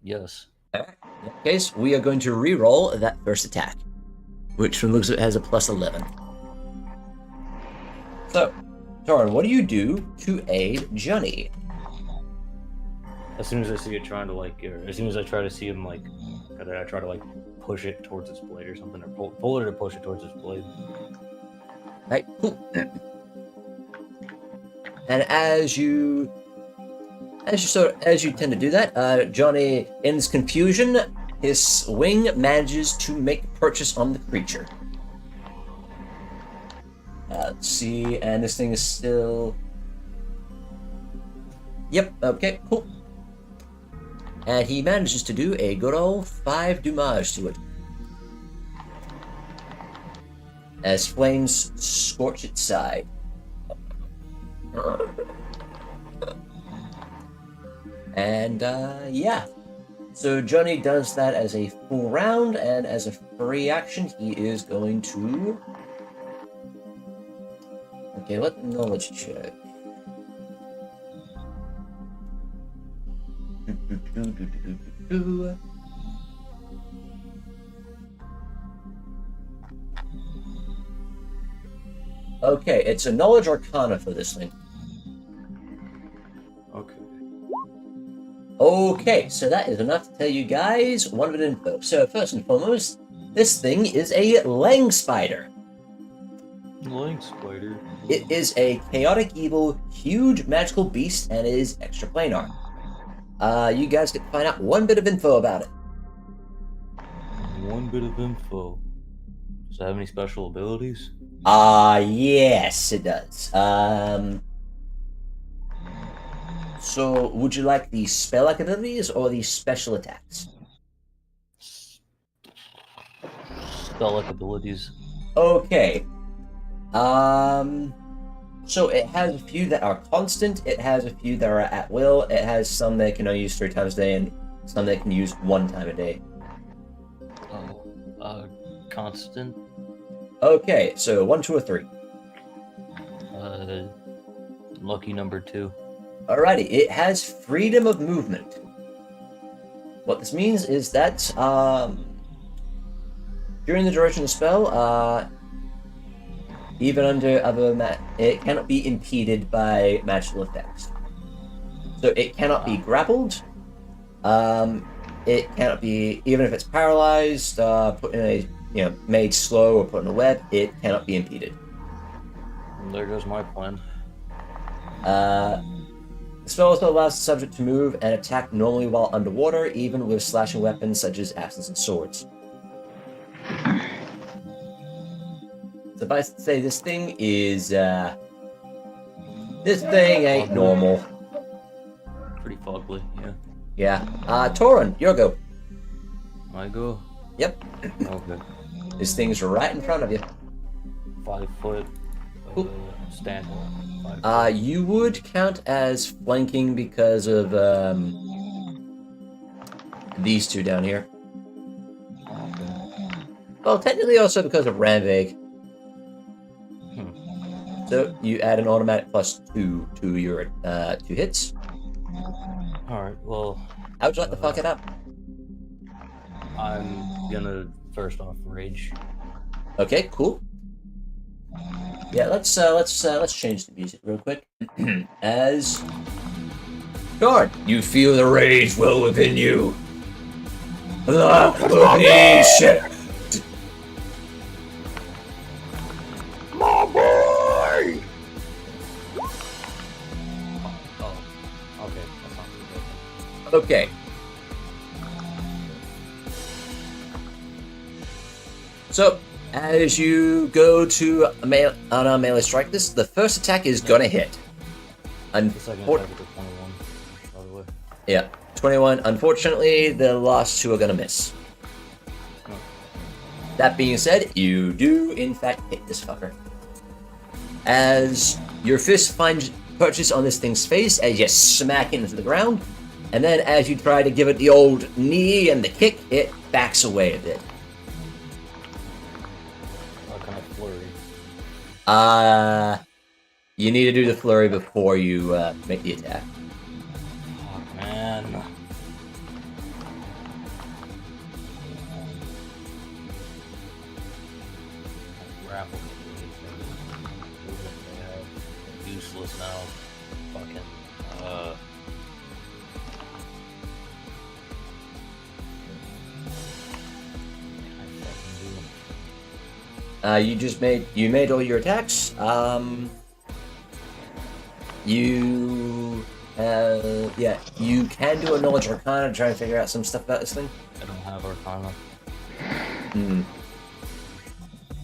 Yes. Alright. In that case, we are going to re-roll that first attack, which from looks at it has a plus 11. So, Torund, what do you do to aid Johnny? As soon as I see it trying to as soon as I try to see him I try to push it towards its blade or something, or pull it or push it towards its blade. Right, cool. And as you tend to do that, Johnny, in his confusion, his wing manages to make a purchase on the creature. Let's see, and this thing is still... Yep, okay, cool. And he manages to do a good old 5 damage to it. As flames scorch its side. And, yeah. So Johnny does that as a full round, and as a free action, he is going to... Okay, let knowledge check. Okay, it's a knowledge arcana for this thing. Okay, so that is enough to tell you guys one bit of info. So first and foremost, this thing is a Lang Spider. Lang Spider? It is a chaotic evil, huge magical beast, and it is extraplanar. You guys get to find out one bit of info about it. One bit of info. Does it have any special abilities? Yes, it does. So, would you like the spell-like abilities or the special attacks? Spell-like abilities. Okay. So it has a few that are constant, it has a few that are at will, it has some that can only use 3 times a day, and some that can use 1 time a day. Constant? Okay, so 1, 2, or 3. Lucky number 2. Alrighty, it has freedom of movement. What this means is that, during the duration of the spell, even under other it cannot be impeded by magical effects. So it cannot be grappled. It cannot be, even if it's paralyzed, put in a, made slow or put in a web. It cannot be impeded. And there goes my plan. The spell also allows the subject to move and attack normally while underwater, even with slashing weapons such as axes and swords. Suffice to say, this thing is, this thing ain't normal. Pretty fugly, yeah. Yeah. Torund, your go. I go? Yep. Okay. This thing's right in front of you. 5 foot. Stand. 5 foot. You would count as flanking because of, these two down here. Well, technically also because of Ranveig. So you add an automatic +2 to your 2 hits. Alright, well... How would you like to fuck it up? I'm gonna first off rage. Okay, cool. Yeah, let's change the music real quick. As God, you feel the rage well within you. Holy shit! My boy! Oh, okay, that's not good. Okay. So, as you go to a melee strike this, the first attack is gonna hit. The second attack is a 21, by the way. Yeah, 21. Unfortunately, the last two are gonna miss. Oh. That being said, you do in fact hit this fucker. As your fist finds purchase on this thing's face, as you smack it into the ground, and then as you try to give it the old knee and the kick, it backs away a bit. What kind of flurry? You need to do the flurry before you make the attack. Oh, man. Grapple. Useless now. Fucking. You made all your attacks. You can do a knowledge arcana to try and figure out some stuff about this thing. I don't have Arcana.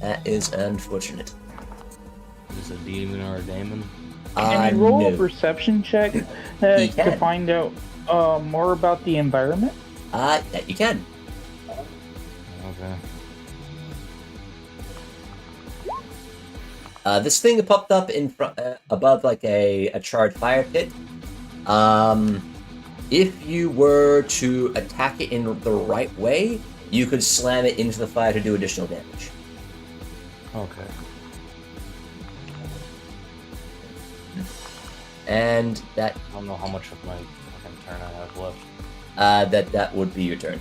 That is unfortunate. Is it a demon or a daemon? Can you roll no. a perception check You to can. find out more about the environment? That you can. Okay. This thing that popped up in front, above like a charred fire pit. If you were to attack it in the right way, you could slam it into the fire to do additional damage. Okay. And that I don't know how much of my fucking turn I have left. that would be your turn.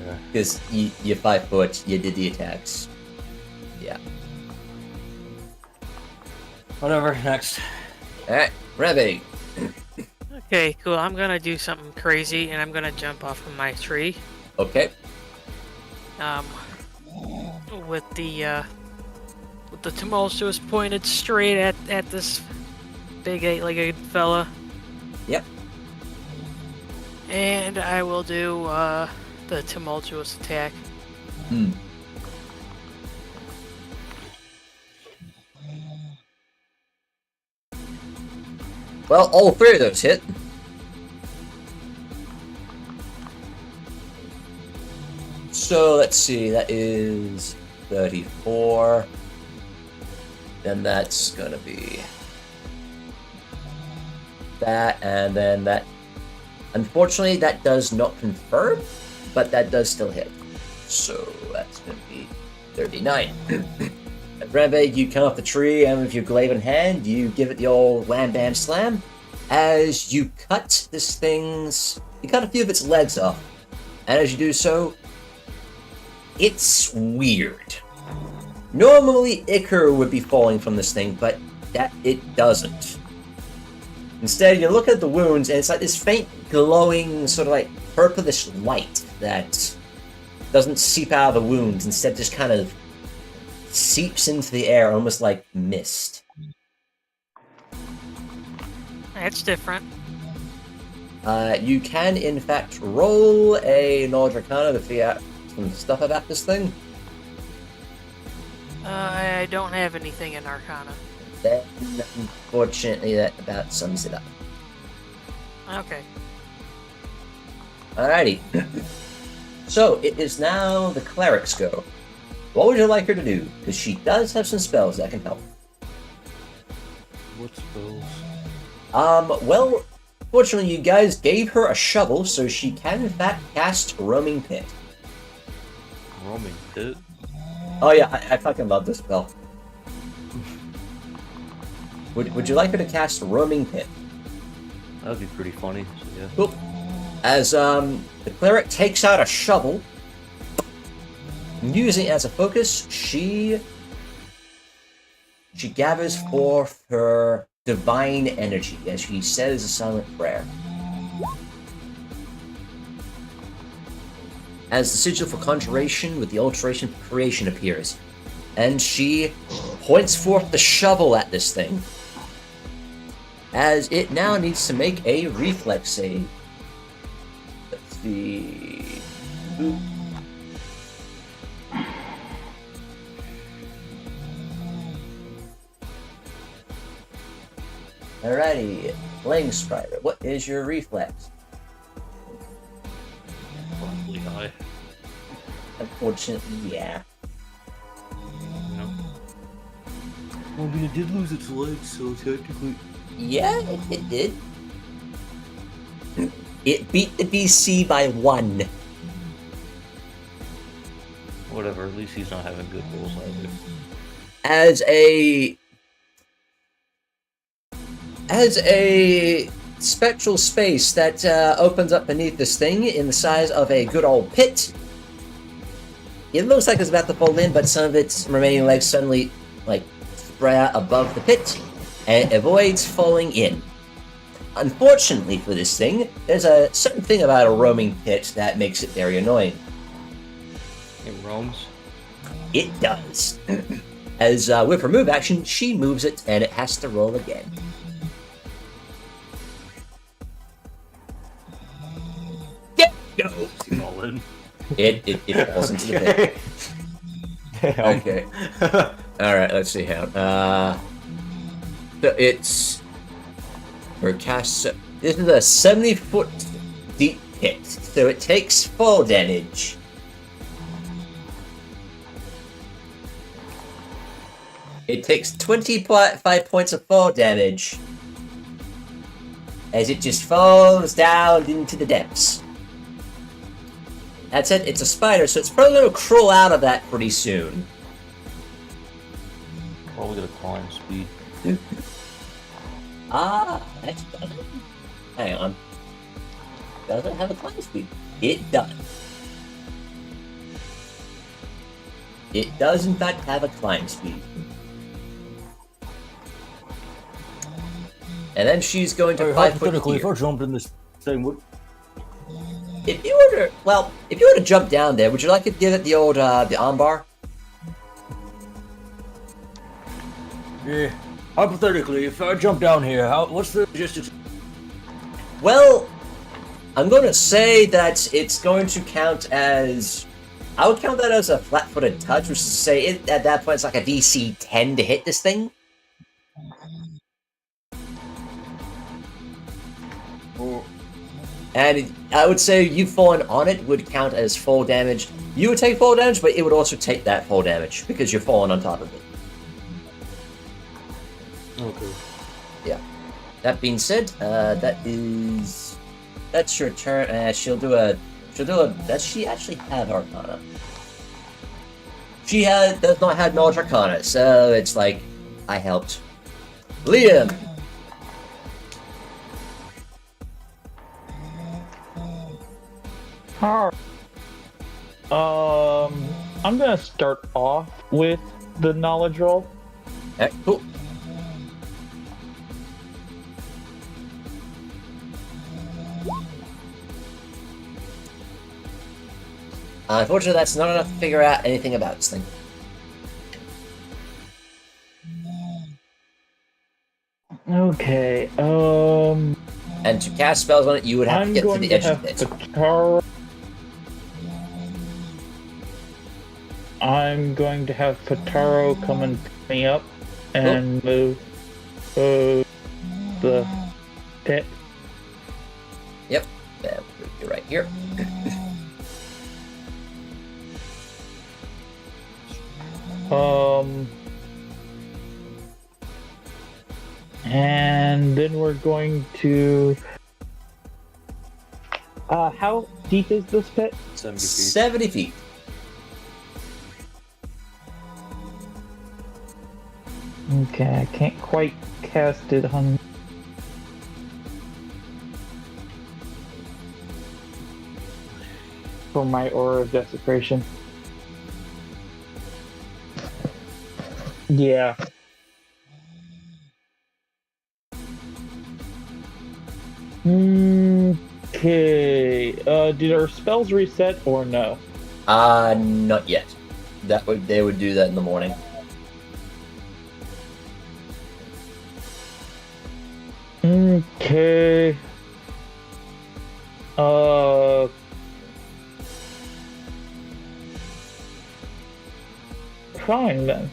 Okay. Because you're 5 foot, you did the attacks. Yeah. Whatever, next. Alright, Ranveig. Okay, cool. I'm gonna do something crazy, and I'm gonna jump off of my tree. Okay. With the tumultuous pointed straight at this big 8-legged fella. Yep. And I will do the tumultuous attack. Well, all 3 of those hit. So let's see, that is 34. Then that's gonna be that, and then that. Unfortunately, that does not confirm, but that does still hit. So that's gonna be 39. Ranveig, you come off the tree, and with your glaive in hand, you give it the old wham bam slam. As you cut this thing's, you cut a few of its legs off, and as you do so, it's weird. Normally, ichor would be falling from this thing, but that it doesn't. Instead, you look at the wounds, and it's like this faint, glowing, sort of like purplish light that doesn't seep out of the wounds. Instead, just kind of seeps into the air, almost like mist. That's different. You can, in fact, roll a Knowledge Arcana to figure out some stuff about this thing. I don't have anything in Arcana. Then, unfortunately, that about sums it up. Okay. Alrighty. So, it is now the cleric's go. What would you like her to do? Because she does have some spells that can help. What spells? Well, fortunately, you guys gave her a shovel, so she can, in fact, cast Roaming Pit. Roaming Pit? Oh yeah, I fucking love this spell. Would you like her to cast Roaming Pit? That'd be pretty funny, so yeah. Cool. As, the cleric takes out a shovel, using it as a focus, she gathers forth her divine energy as she says a silent prayer. As the sigil for conjuration with the alteration for creation appears, and she points forth the shovel at this thing, as it now needs to make a reflex save. Let's see. Oop. Alrighty, Flame Spider, what is your reflex? Probably high. Unfortunately, yeah. No. Well, I mean, it did lose its legs, so technically... Yeah, it did. It beat the BC by 1. Whatever, at least he's not having good rolls either. As a spectral space that opens up beneath this thing in the size of a good old pit, it looks like it's about to fall in, but some of its remaining legs suddenly, like, spread out above the pit, and it avoids falling in. Unfortunately for this thing, there's a certain thing about a roaming pit that makes it very annoying. It roams? It does. As with her move action, she moves it, and it has to roll again. Go. All in. It falls into the pit. Damn. Okay. Alright, let's see how. So it's her cast. This is a 70-foot deep pit, so it takes fall damage. It takes 25 points of fall damage as it just falls down into the depths. That said, it's a spider, so it's probably going to crawl out of that pretty soon. Probably gonna climb speed. That's doesn't. Hang on. Does it have a climb speed? It does. It does, in fact, have a climb speed. And then she's going to 5 foot hypothetically, if here. I jumped in this thing, would... If you were to jump down there, would you like to give it the old, the armbar? Yeah. Hypothetically, if I jump down here, what's the logistics? Well, I'm going to say that it's going to count as... I would count that as a flat-footed touch, which is to say, at that point, it's like a DC 10 to hit this thing. And I would say you falling on it would count as fall damage. You would take fall damage, but it would also take that fall damage, because you're falling on top of it. Okay. Yeah. That being said, that's your turn. She'll do a. Does she actually have Arcana? She does not have Knowledge Arcana, so it's like I helped. Liam. I'm gonna start off with the knowledge roll. Alright, cool. Unfortunately, that's not enough to figure out anything about this thing. Okay, And to cast spells on it, you would have to I'm get to going the to edge have of it. Patara. I'm going to have Pataro come and pick me up and move the pit. Yep, that would be right here. And then we're going to. How deep is this pit? 70 feet. 70 feet. Okay, I can't quite cast it on. For my aura of desecration. Yeah. Okay. Did our spells reset or no? Not yet. They would do that in the morning. Okay. Fine then.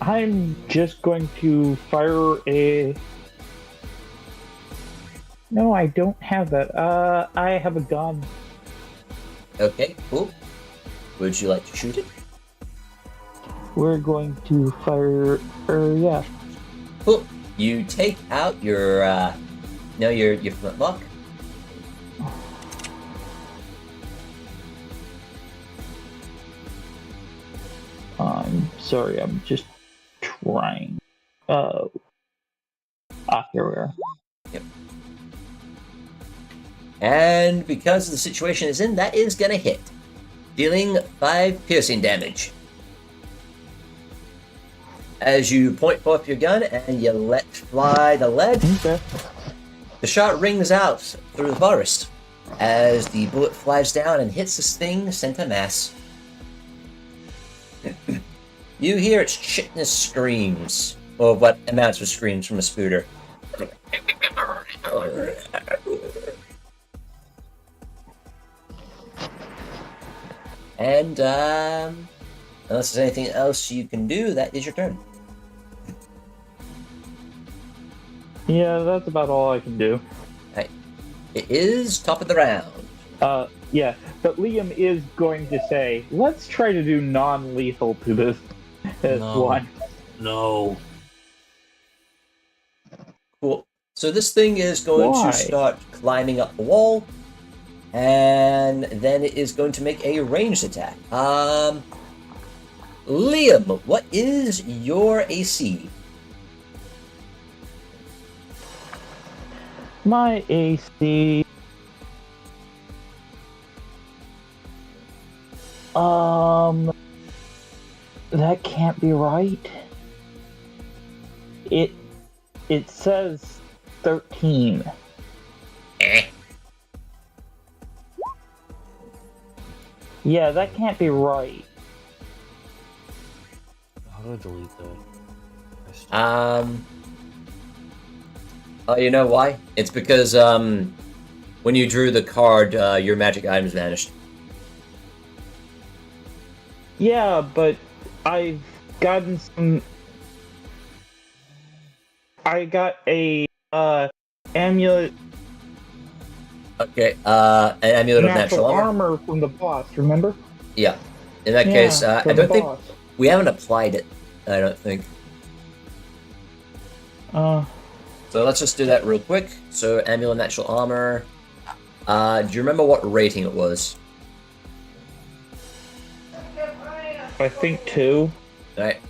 I'm just going to fire a. No, I don't have that. I have a gun. Okay, cool. Would you like to shoot it? We're going to fire. Yeah. Cool. You take out your, your flintlock. I'm sorry, I'm just trying. Here we are. Yep. And because the situation is in, that is gonna hit, dealing 5 piercing damage. As you point forth your gun and you let fly the lead, Okay. the shot rings out through the forest as the bullet flies down and hits this thing center mass. You hear its chitinous screams, or what amounts to screams from a spooter. And, unless there's anything else you can do, that is your turn. Yeah, that's about all I can do. Right. It is top of the round. Yeah, but Liam is going to say, let's try to do non-lethal to this No. one. No. Cool. So this thing is going Why? to start climbing up the wall, and then it is going to make a ranged attack. Liam, what is your AC? My AC... That can't be right. It says 13. Yeah, that can't be right. How do I delete that? Oh, you know why? It's because, when you drew the card, your magic items vanished. Yeah, but I've gotten some... I got a, amulet... Okay, an amulet of natural armor. armor from the boss, remember? Yeah. In that case, I from the don't think boss. we haven't applied it. I don't think. So let's just do that real quick. So amulet of natural armor. Do you remember what rating it was? I think 2. Alright.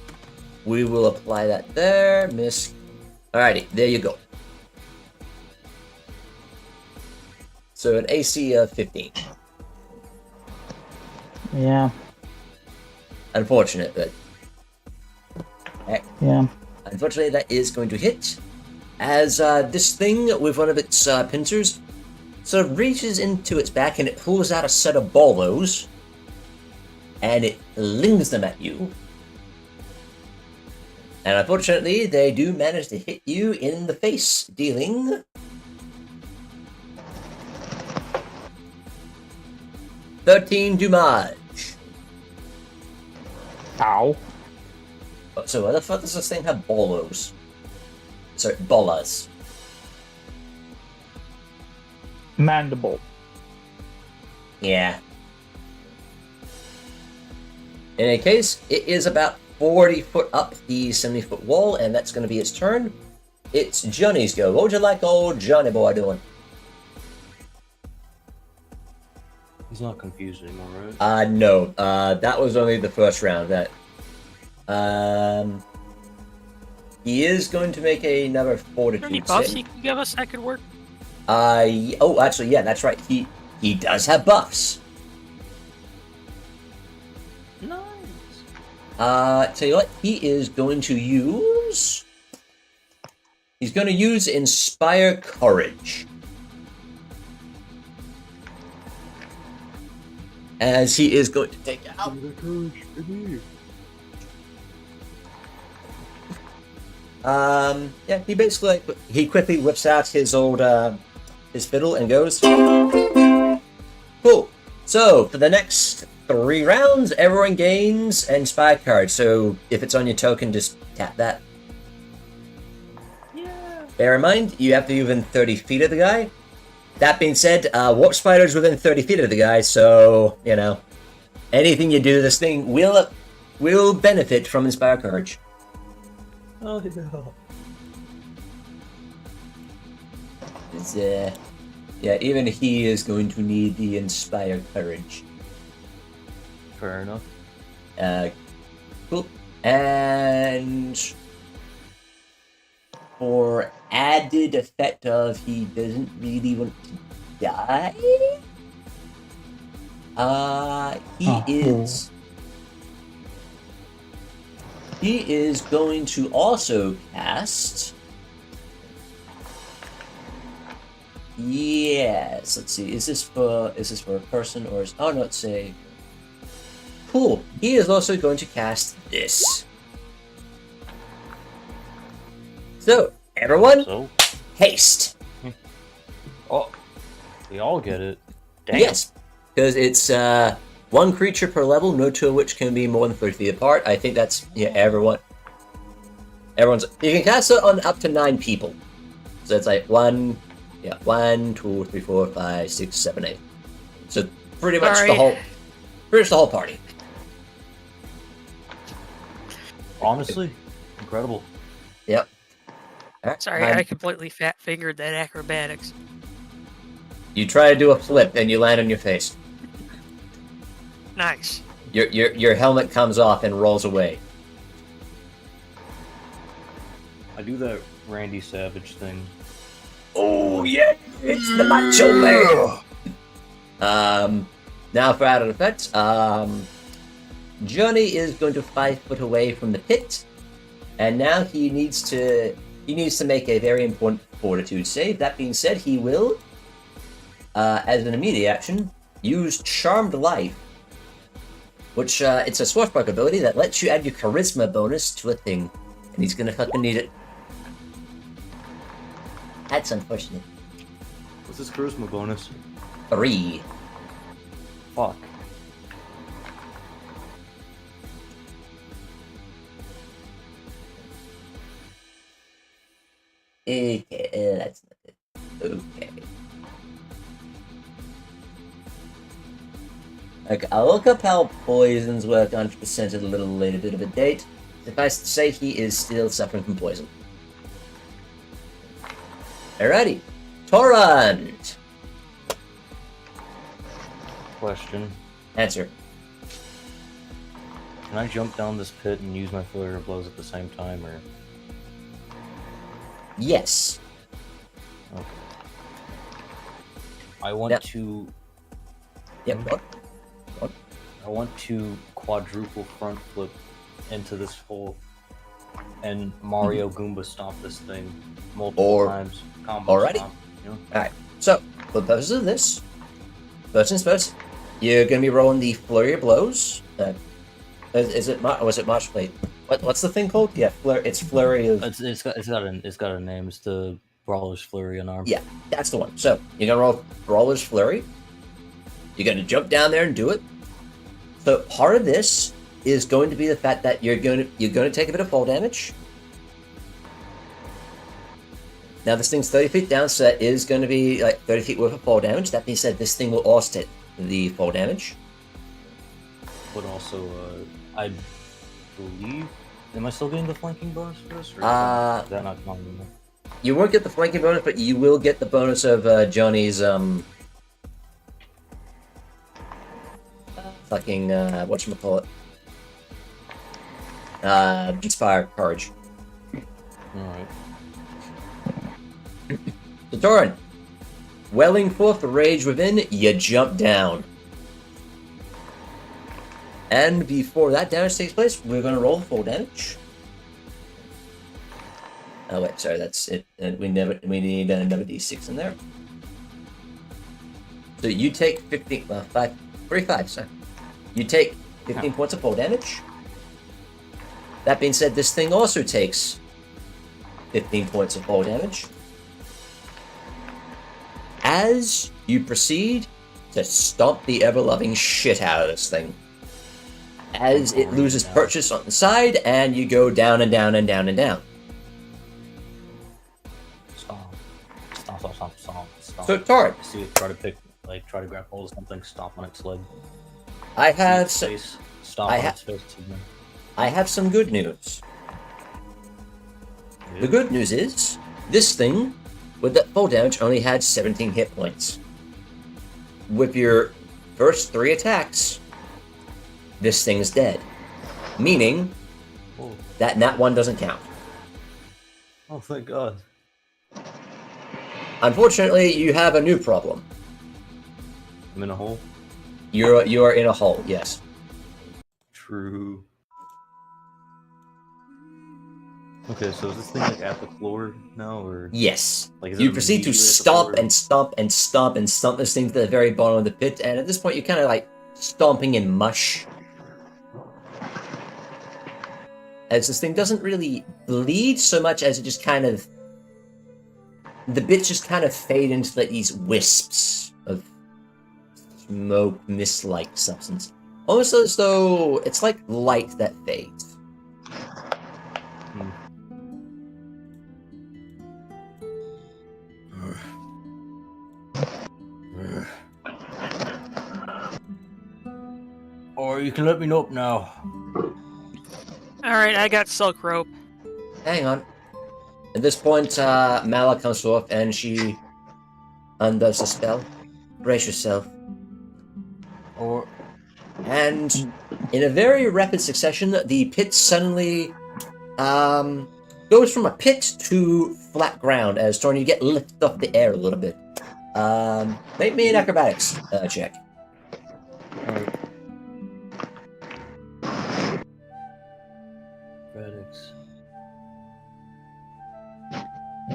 We will apply that there, miss. Alrighty, there you go. So an AC of 15. Yeah. Unfortunate, but Yeah. Unfortunately, that is going to hit. As this thing with one of its pincers sort of reaches into its back and it pulls out a set of bolos. And it flings them at you. And unfortunately, they do manage to hit you in the face, dealing 13 damage. Ow. So why the fuck does this thing have bolos? Sorry, bolas. Mandible. Yeah. In any case, it is about 40 foot up the 70-foot wall, and that's going to be its turn. It's Johnny's go. What would you like old Johnny boy doing? He's not confused anymore, right? No. That was only the first round. He is going to make another fortitude Any buffs save. you can give us that could work? Oh, actually, yeah, that's right. He does have buffs. Nice. Tell you what, he is going to use... He's going to use Inspire Courage. As he is going to take out... Yeah, he basically, he quickly whips out his old, his fiddle and goes... Cool. So, for the next 3 rounds, everyone gains an Inspire Courage. So, if it's on your token, just tap that. Yeah. Bear in mind, you have to be within 30 feet of the guy. That being said, Warp Spider's within 30 feet of the guy, so, you know, anything you do, this thing will benefit from Inspire Courage. Oh, no. It's, yeah, even he is going to need the Inspire Courage. Fair enough. Cool. And for added effect of he doesn't really want to die, he is going to also cast. Yes, let's see. Is this for a person or is... Oh no, it's a... Cool. He is also going to cast this. So, everyone, haste. Oh, we all get it. Damn. Yes, because it's 1 creature per level, no two of which can be more than 30 feet apart. I think that's, yeah, everyone's... You can cast it on up to 9 people. So it's like 1, 2, 3, 4, 5, 6, 7, 8. So pretty much the whole party. Honestly, incredible. Yep. Alright, Sorry, I completely fat-fingered that acrobatics. You try to do a flip and you land on your face. Nice. Your helmet comes off and rolls away. I do that Randy Savage thing. Oh yeah, it's the Macho Man. Now for added effects, Johnny is going to 5 foot away from the pit, and now he needs to make a very important fortitude save. That being said, he will, as an immediate action, use Charmed Life, which it's a swashbuckler ability that lets you add your charisma bonus to a thing, and he's gonna fucking need it. That's unfortunate. What's his charisma bonus? 3. Fuck. Okay, that's not it. Okay. Okay, I'll look up how poisons work 100% at a little later bit of a date. Suffice to say, he is still suffering from poison. Alrighty. Torund! Question. Answer. Can I jump down this pit and use my flurry of blows at the same time, or? Yes. Okay. I want to... Yep, what? I want to quadruple front flip into this hole. and Mario Goomba stomp this thing multiple times. Combo Alrighty. stomp, you know? Alright, so, for the purposes of this, first things first, you're going to be rolling the Flurry of Blows. Was it March Plate? What's the thing called? Yeah, it's Flurry of... It's got a name. It's the Brawler's Flurry unarmed. Yeah, that's the one. So, you're going to roll Brawler's Flurry. You're going to jump down there and do it. So, part of this is going to be the fact that you're going to take a bit of fall damage. Now, this thing's 30 feet down, so that is going to be like 30 feet worth of fall damage. That being said, this thing will offset the fall damage. But also, I believe... Am I still getting the flanking bonus for this? Or is that not common anymore? You won't get the flanking bonus, but you will get the bonus of Johnny's, fucking, whatchamacallit? Inspire Courage. Alright. So, Torund, welling forth the rage within, you jump down. And before that damage takes place, we're going to roll full damage. Oh wait, sorry, that's it. We need another d6 in there. So you take 15, well, 45, sorry. You take 15 points of full damage. That being said, this thing also takes 15 points of full damage. As you proceed to stomp the ever-loving shit out of this thing. As it loses purchase on the side, and you go down and down and down and down. Stomp. So, Torund. See it try to grab hold of something, stomp on its leg. I have its face, stomp on its face. I have some good news. Yeah. The good news is, this thing, with that full damage, only had 17 hit points. With your first 3 attacks, this thing's dead. Meaning, that nat 1 doesn't count. Oh, thank God. Unfortunately, you have a new problem. I'm in a hole? You are in a hole, yes. True. Okay, so is this thing like at the floor now, or? Yes. Like, You proceed to stomp and stomp and stomp and stomp this thing to the very bottom of the pit, and at this point you're kind of like stomping in mush. As this thing doesn't really bleed so much as it just kind of... The bits just kind of fade into like these wisps of smoke, mist-like substance. Almost as though it's like light that fades. Or you can let me up now. Alright, I got silk rope. Hang on. At this point, Mala comes forth and she undoes the spell. Brace yourself. And in a very rapid succession, the pit suddenly goes from a pit to flat ground as Torund, you get lifted off the air a little bit. Make me an acrobatics check. Acrobatics.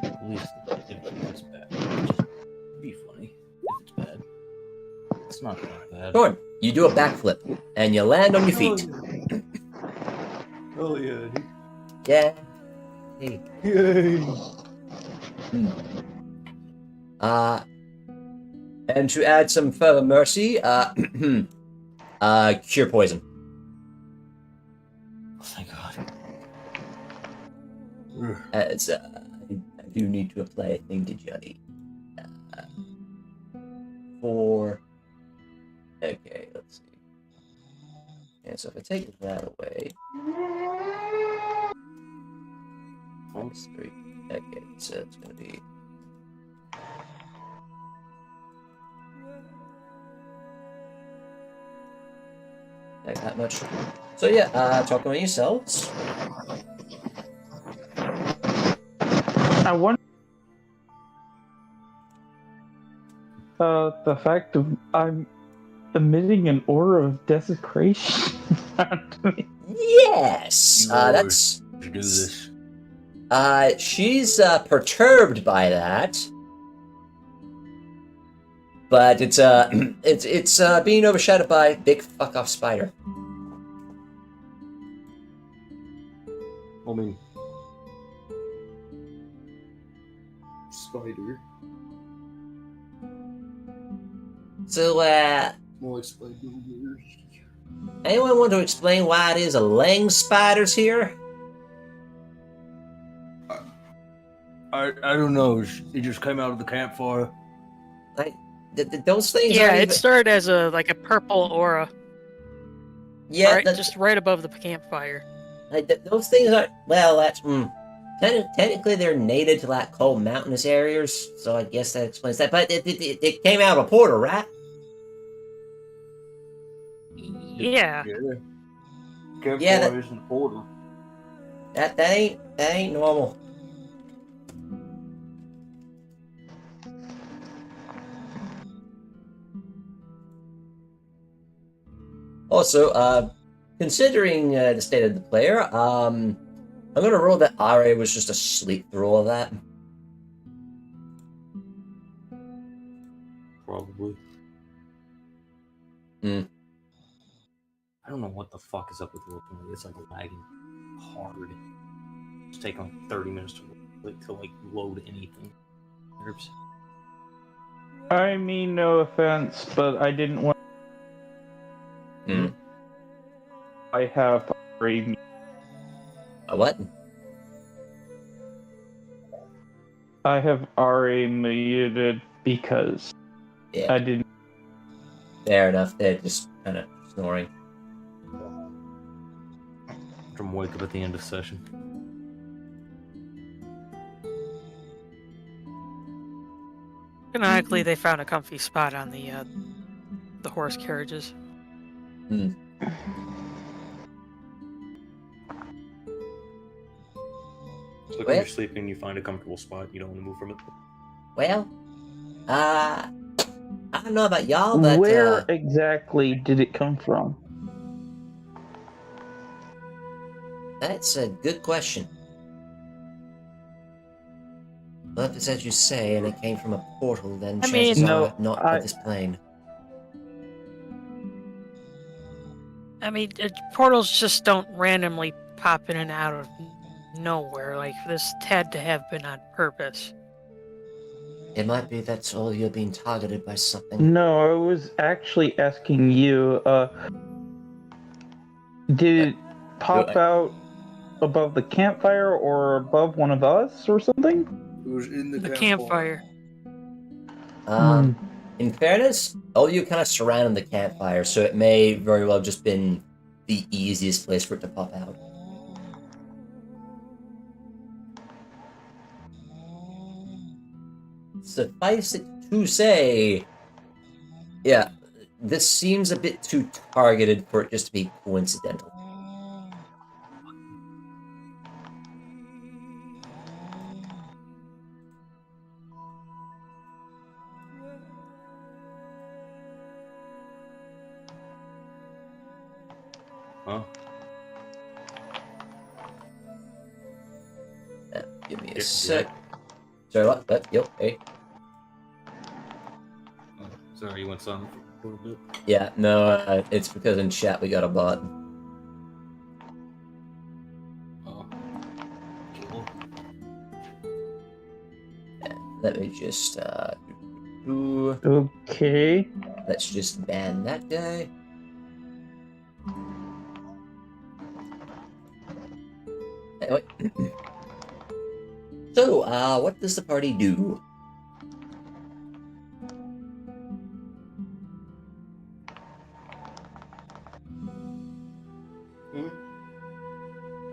At least if it's bad. It'd be funny if it's bad. It's not that bad. Torund, you do a backflip and you land on your feet. Oh yeah, dude. Yeah. Hey. Yay! And to add some further mercy, cure poison. Oh, thank God. As I do need to apply a thing to Johnny. Okay, let's see. And so if I take that away. Minus 3. Okay, so it's gonna be. Like that much. So yeah, talk among yourselves. I wonder the fact of I'm emitting an aura of desecration. Yes, You that's to do this. She's perturbed by that, but it's being overshadowed by big fuck off spider. I mean, spider. So, More spider. anyone want to explain why it is a laying spiders here? I don't know. It just came out of the campfire. Those things Yeah, aren't it even... started as a purple aura, Yeah, right, just right above the campfire. those things aren't... Well, that's... Technically, they're native to, like, cold mountainous areas, so I guess that explains that. But it came out of a portal, right? Yeah. Campfire Yeah, isn't a portal. that ain't normal. Also, considering the state of the player, I'm gonna roll that Ari was just asleep through all of that. Probably. Hmm. I don't know what the fuck is up with the looking. It's like lagging hard. It's taking like 30 minutes to load anything. Oops. I mean, no offense, but I didn't want. Hmm. I have already. A what? I have already muted because Yeah. I didn't. Fair enough. They're just kind of snoring. From wake up at the end of session. Canonically, they found a comfy spot on the horse carriages. Hmm. So like Well- when you're sleeping, you find a comfortable spot. You don't want to move from it. Well, I don't know about y'all, but Where exactly did it come from? that's a good question. Well, if it's as you say, and it came from a portal, then I chances mean- are No, not I- of this plane. I mean, portals just don't randomly pop in and out of nowhere. Like, this had to have been on purpose. It might be that's all you're being targeted by something. No, I was actually asking you. Did it pop out above the campfire or above one of us or something? It was in The campfire. In fairness, all you kind of surrounding the campfire, so it may very well just been the easiest place for it to pop out. Suffice it to say, yeah, this seems a bit too targeted for it just to be coincidental. Huh? Give me a Yeah. sec. Sorry, what? Yep, hey. Oh, sorry, you went silent for a little bit. Yeah, no, it's because in chat we got a bot. Oh. Cool. Let me just, Okay. let's just ban that guy. Anyway. So, what does the party do?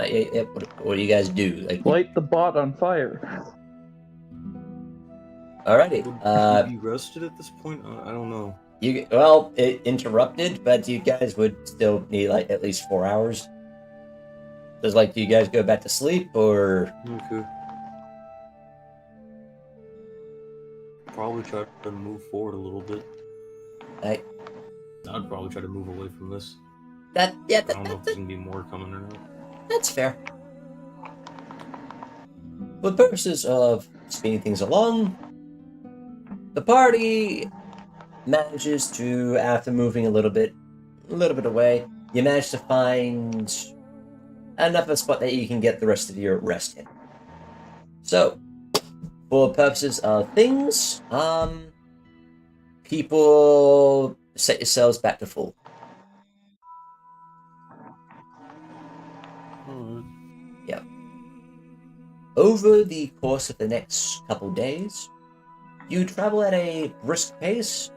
Yeah, what do you guys do? Like, Light the bot on fire. alrighty. Would you be rested at this point? I don't know. Well, it interrupted, but you guys would still need like at least 4 hours. Does do you guys go back to sleep or? Okay. Probably try to move forward a little bit. I'd probably try to move away from this. I don't know if there's gonna be more coming or not. That's fair. For the purposes of speeding things along, the party manages to, after moving a little bit away, you manage to find enough of a spot that you can get the rest of your rest in. So, for purposes of things, people set yourselves back to full. Yeah. Over the course of the next couple days, you travel at a brisk pace,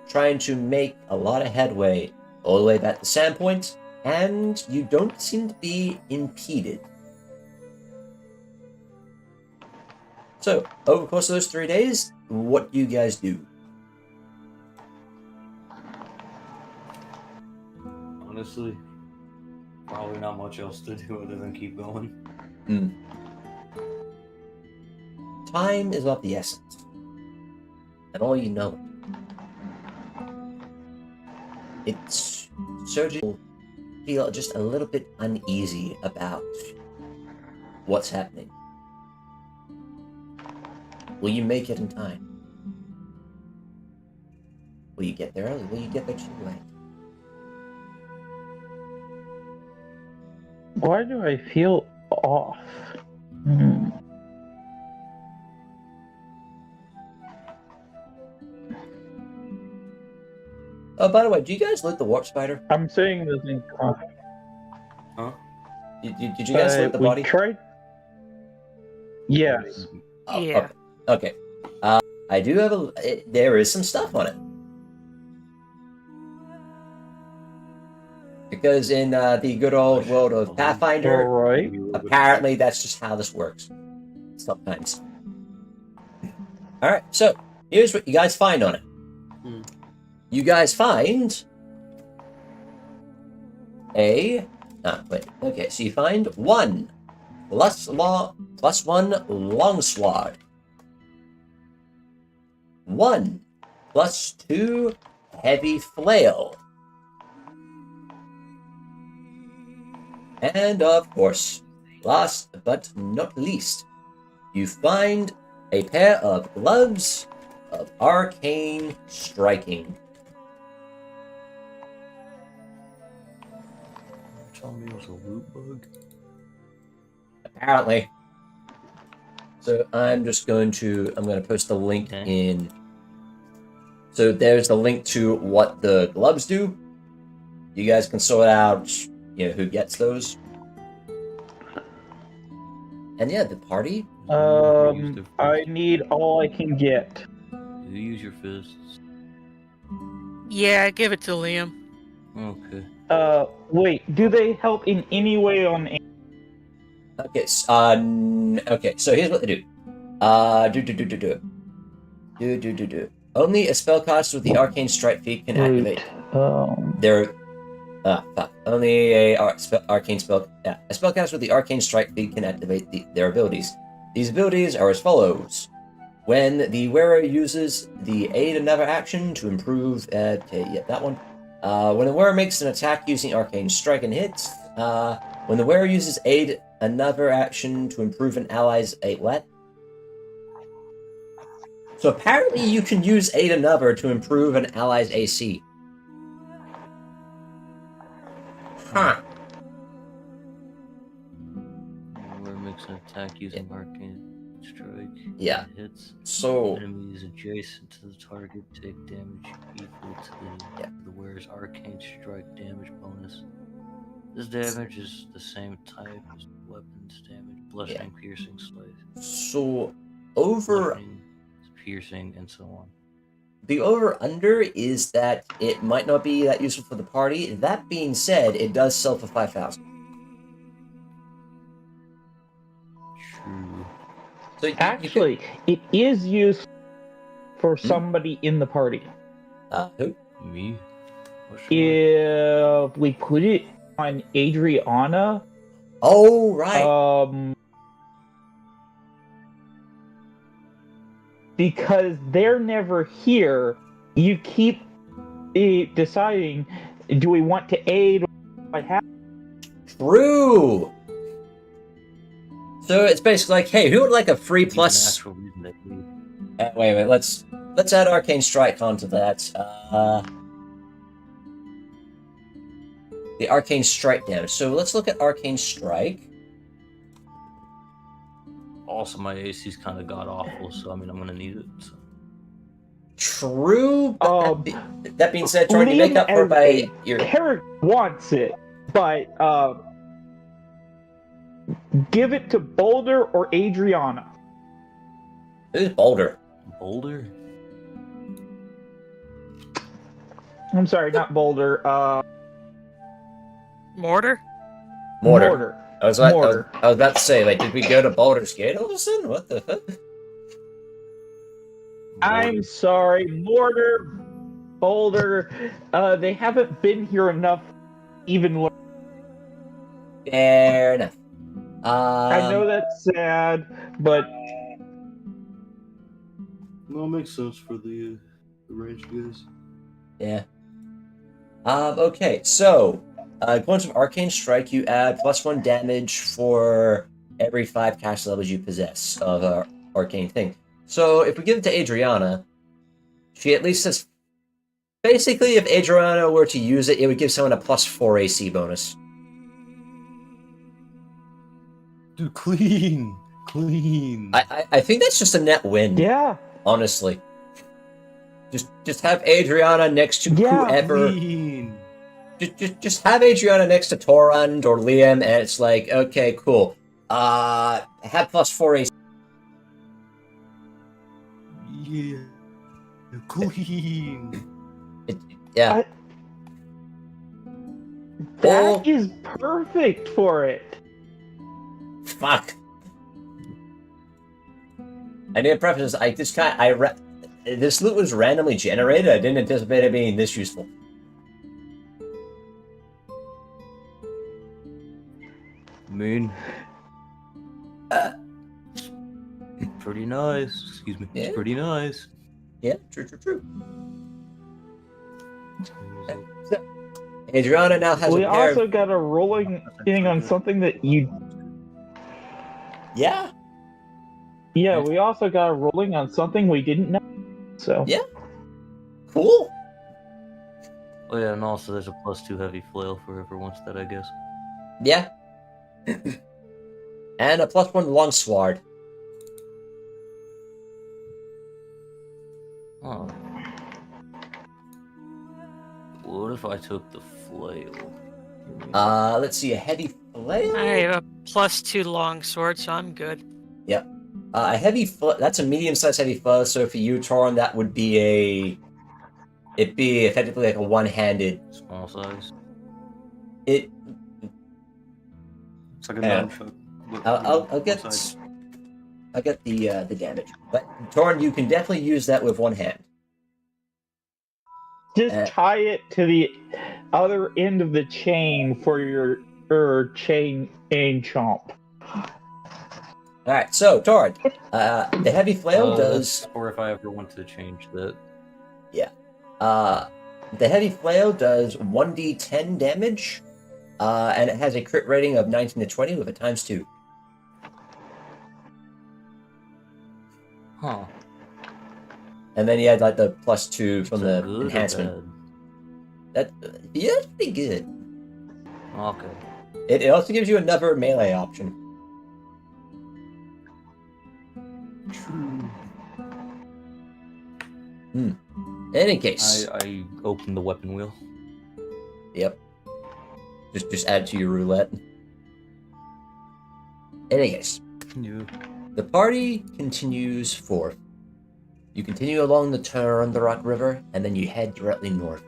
trying to make a lot of headway all the way back to Sandpoint, and you don't seem to be impeded. So, over the course of those 3 days, what do you guys do? Honestly, probably not much else to do other than keep going. Time is of the essence. And all you know. It's certain you feel just a little bit uneasy about what's happening. Will you make it in time? Will you get there early? Will you get there too late? Why do I feel off? Oh, by the way, do you guys loot the warp spider? I'm saying this in Huh? Did you guys loot the body? We tried. Yes. Oh, Yeah. Okay. I do have there is some stuff on it. Because in the good old world of Pathfinder, Alright. apparently that's just how this works. Sometimes. Alright, so here's what you guys find on it. You guys find a... Okay, so you find 1 +1 longsword. 1 +2 heavy flail. And of course, last but not least, you find a pair of gloves of arcane striking. Telling me it was a loot bug? Apparently. So I'm going to post the link in. So there's the link to what the gloves do. You guys can sort out, who gets those. And yeah, the party. I need all I can get. Do you use your fists? Yeah, give it to Liam. Okay. Wait, do they help in any way on... Okay, okay, so here's what they do. Only a spellcaster with the arcane strike feat can activate. Only a arcane spell. Yeah, a spellcaster with the arcane strike feat can activate their abilities. These abilities are as follows: when the wearer uses the aid another action to improve. That one. When the wearer makes an attack using arcane strike and hits. When the wearer uses aid another action to improve an ally's what? So apparently you can use aid another to improve an ally's AC. Huh. Where makes an attack using arcane strike. Yeah. Hits. So Enemies adjacent to the target take damage equal to the wearer's arcane strike damage bonus. This damage is the same type as weapons damage, bludgeoning, piercing, slice. So over Piercing and so on. The over-under is that it might not be that useful for the party. That being said, it does sell for 5,000. True. So Actually, it is used for somebody in the party. Who? Me? If we put it on Adrianna, Oh, right. Because they're never here, you keep deciding, do we want to aid or what have? True. So it's basically like, hey, who would like a free Even plus? actual reason that we- Wait. Let's add Arcane Strike onto that. The Arcane Strike damage. So let's look at Arcane Strike. Also, my AC's kind of god awful, so I mean, I'm gonna need it. So. True. But that being said, trying to make up for it by your Carrick wants it, but give it to Boulder or Adrianna. Who's Boulder? Boulder? I'm sorry, not Boulder. Mortar? Mortar. I was Mortar. about to say, like, did we go to Baldur's Gate all of a sudden? What the fuck? I'm sorry, Mortar, Boulder. They haven't been here enough. Even Fair enough. I know that's sad, but No, it makes sense for the ranged guys. Yeah. Okay, so going to Arcane Strike, you add +1 damage for every 5 cast levels you possess of arcane thing. So if we give it to Adrianna, she at least has. Basically, if Adrianna were to use it, it would give someone a +4 AC bonus. Dude, clean! I think that's just a net win. yeah, Honestly. Just have Adrianna next to whoever. Clean! Just have Adrianna next to Torund or Liam, and it's like, okay, cool. Have +4 AC. Yeah. Clean! Yeah. that is perfect for it. Fuck. I need to preface this. This loot was randomly generated. I didn't anticipate it being this useful. Mean. Pretty nice. Excuse me. Yeah. It's pretty nice. Yeah, true. Adrianna now has We a pair also of... got a rolling thing on something that you. Yeah. Yeah, we also got a rolling on something we didn't know. So Yeah. Cool. Oh yeah, and also there's a +2 heavy flail for whoever wants that, I guess. Yeah. And a +1 longsword. Oh. What if I took the flail? Let's see, a heavy flail? I have a +2 long sword, so I'm good. A heavy that's a medium-sized heavy flail, so for you, Torun, that would be it'd be effectively like a one-handed... Small size. It... It's like a Yeah. nunchuck. I'll get the damage. But, Torun, you can definitely use that with one hand. just tie it to the other end of the chain for your chain chomp. Alright, so, Torun, the heavy flail does... Or if I ever want to change that. The heavy flail does 1d10 damage, and it has a crit rating of 19 to 20 with a ×2. Huh. And then you had like the +2 from Is the that good or enhancement. bad? Yeah, that's pretty good. Okay. It also gives you another melee option. True. In any case, I opened the weapon wheel. yep. Just add to your roulette. In any case, Yeah. the party continues forth. You continue along the Torund the Rock River, and then you head directly north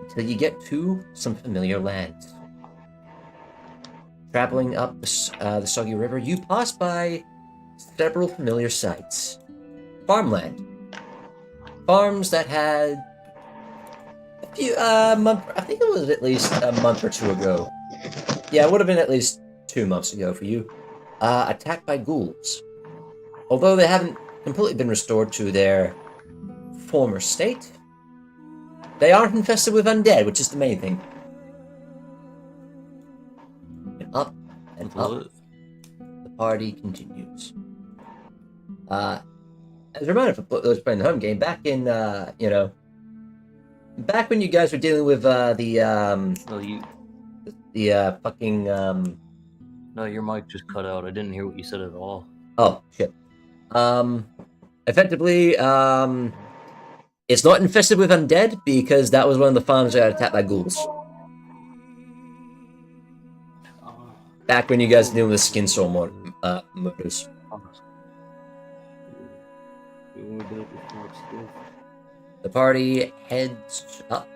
until you get to some familiar lands. Traveling up the Soggy River, you pass by several familiar sights. Farmland. Farms that had a few month. I think it was at least a month or two ago. Yeah, it would have been at least 2 months ago for you. Attacked by ghouls. Although they haven't completely been restored to their former state, they aren't infested with undead, which is the main thing. And up and up. What? The party continues. As a reminder for those playing the home game, back in back when you guys were dealing with fucking No, your mic just cut out. I didn't hear what you said at all. Oh shit. Effectively, it's not infested with undead because that was one of the farms that got attacked by ghouls. Back when you guys were dealing with skin soul murders. The party heads up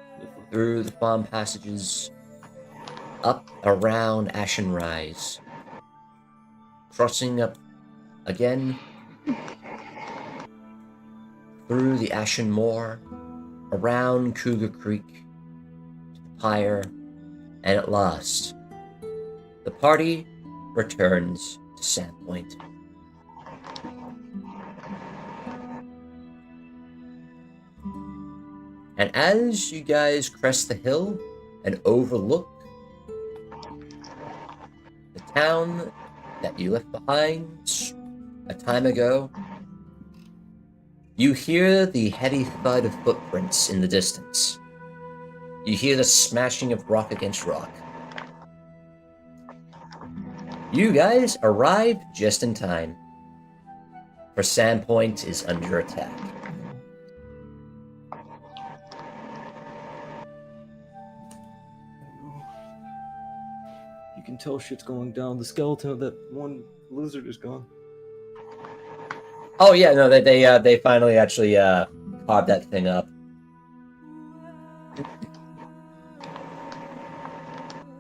through the farm passages, up around Ashen Rise, crossing up again through the Ashen Moor, around Cougar Creek, to the Pyre, and at last, the party returns to Sandpoint. And as you guys crest the hill and overlook the town that you left behind a time ago, you hear the heady thud of footprints in the distance. You hear the smashing of rock against rock. You guys arrive just in time, for Sandpoint is under attack. You can tell shit's going down. The skeleton of that one lizard is gone. Oh yeah, no, they finally actually carved that thing up.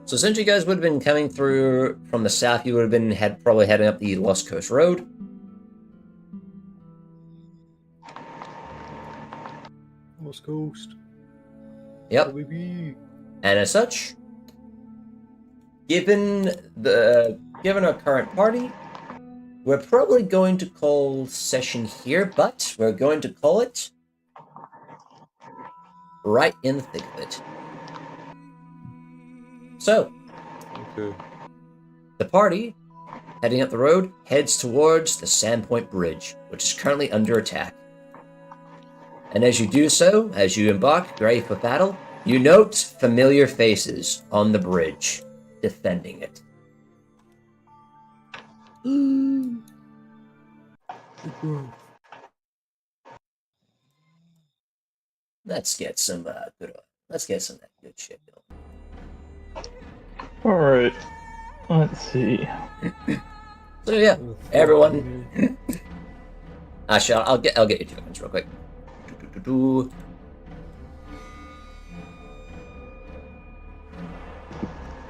So since you guys would have been coming through from the south, you would have been probably heading up the Lost Coast Road. Lost Coast. Yep. Oh, baby. And as such, given our current party, we're probably going to call session here, but we're going to call it right in the thick of it. So, Okay. the party, heading up the road, heads towards the Sandpoint Bridge, which is currently under attack. And as you do so, as you embark ready for battle, you note familiar faces on the bridge, defending it. Let's get some let's get some of that good shit going. Alright. Let's see. So yeah, everyone. Actually, I'll get your tokens real quick.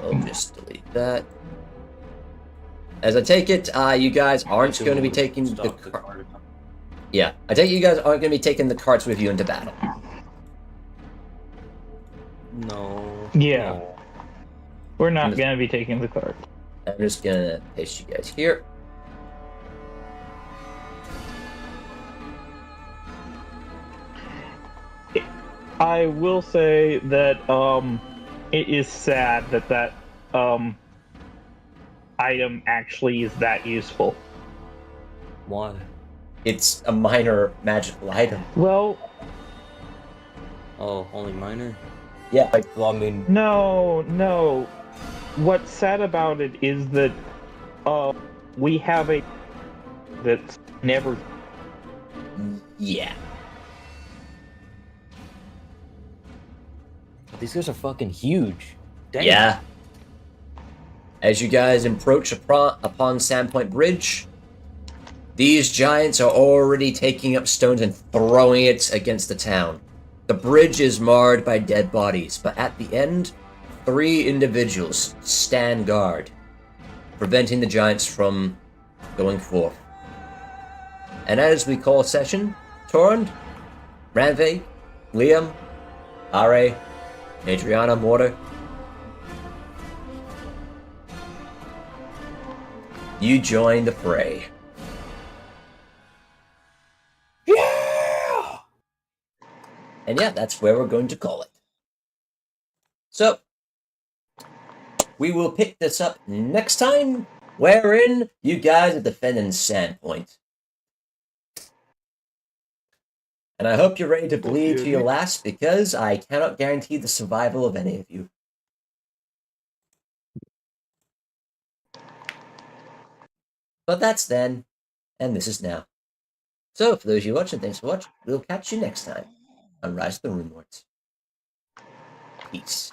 I'll just delete that. As I take it, you guys aren't going to be taking the card. Yeah, I take it you guys aren't going to be taking the carts with you into battle. No. Yeah. No. We're not going to be taking the card. I'm just going to paste you guys here. I will say that it is sad that item actually is that useful. Why? It's a minor magical item. Well, Oh, only minor? Yeah, like, Well, I mean, no. What's sad about it is that we have a that's never. yeah. these guys are fucking huge. Damn. Yeah. As you guys approach upon Sandpoint Bridge, these giants are already taking up stones and throwing it against the town. The bridge is marred by dead bodies, but at the end, 3 individuals stand guard, preventing the giants from going forth. And as we call a session, Torund, Ranveig, Liam, Are, Adrianna, Mortar, you join the fray. Yeah! And yeah, that's where we're going to call it. So, we will pick this up next time wherein you guys are defending Sandpoint. And I hope you're ready to bleed to your last, because I cannot guarantee the survival of any of you. But that's then, and this is now. So, for those of you watching, thanks for watching. We'll catch you next time on Rise of the Runelords. Peace.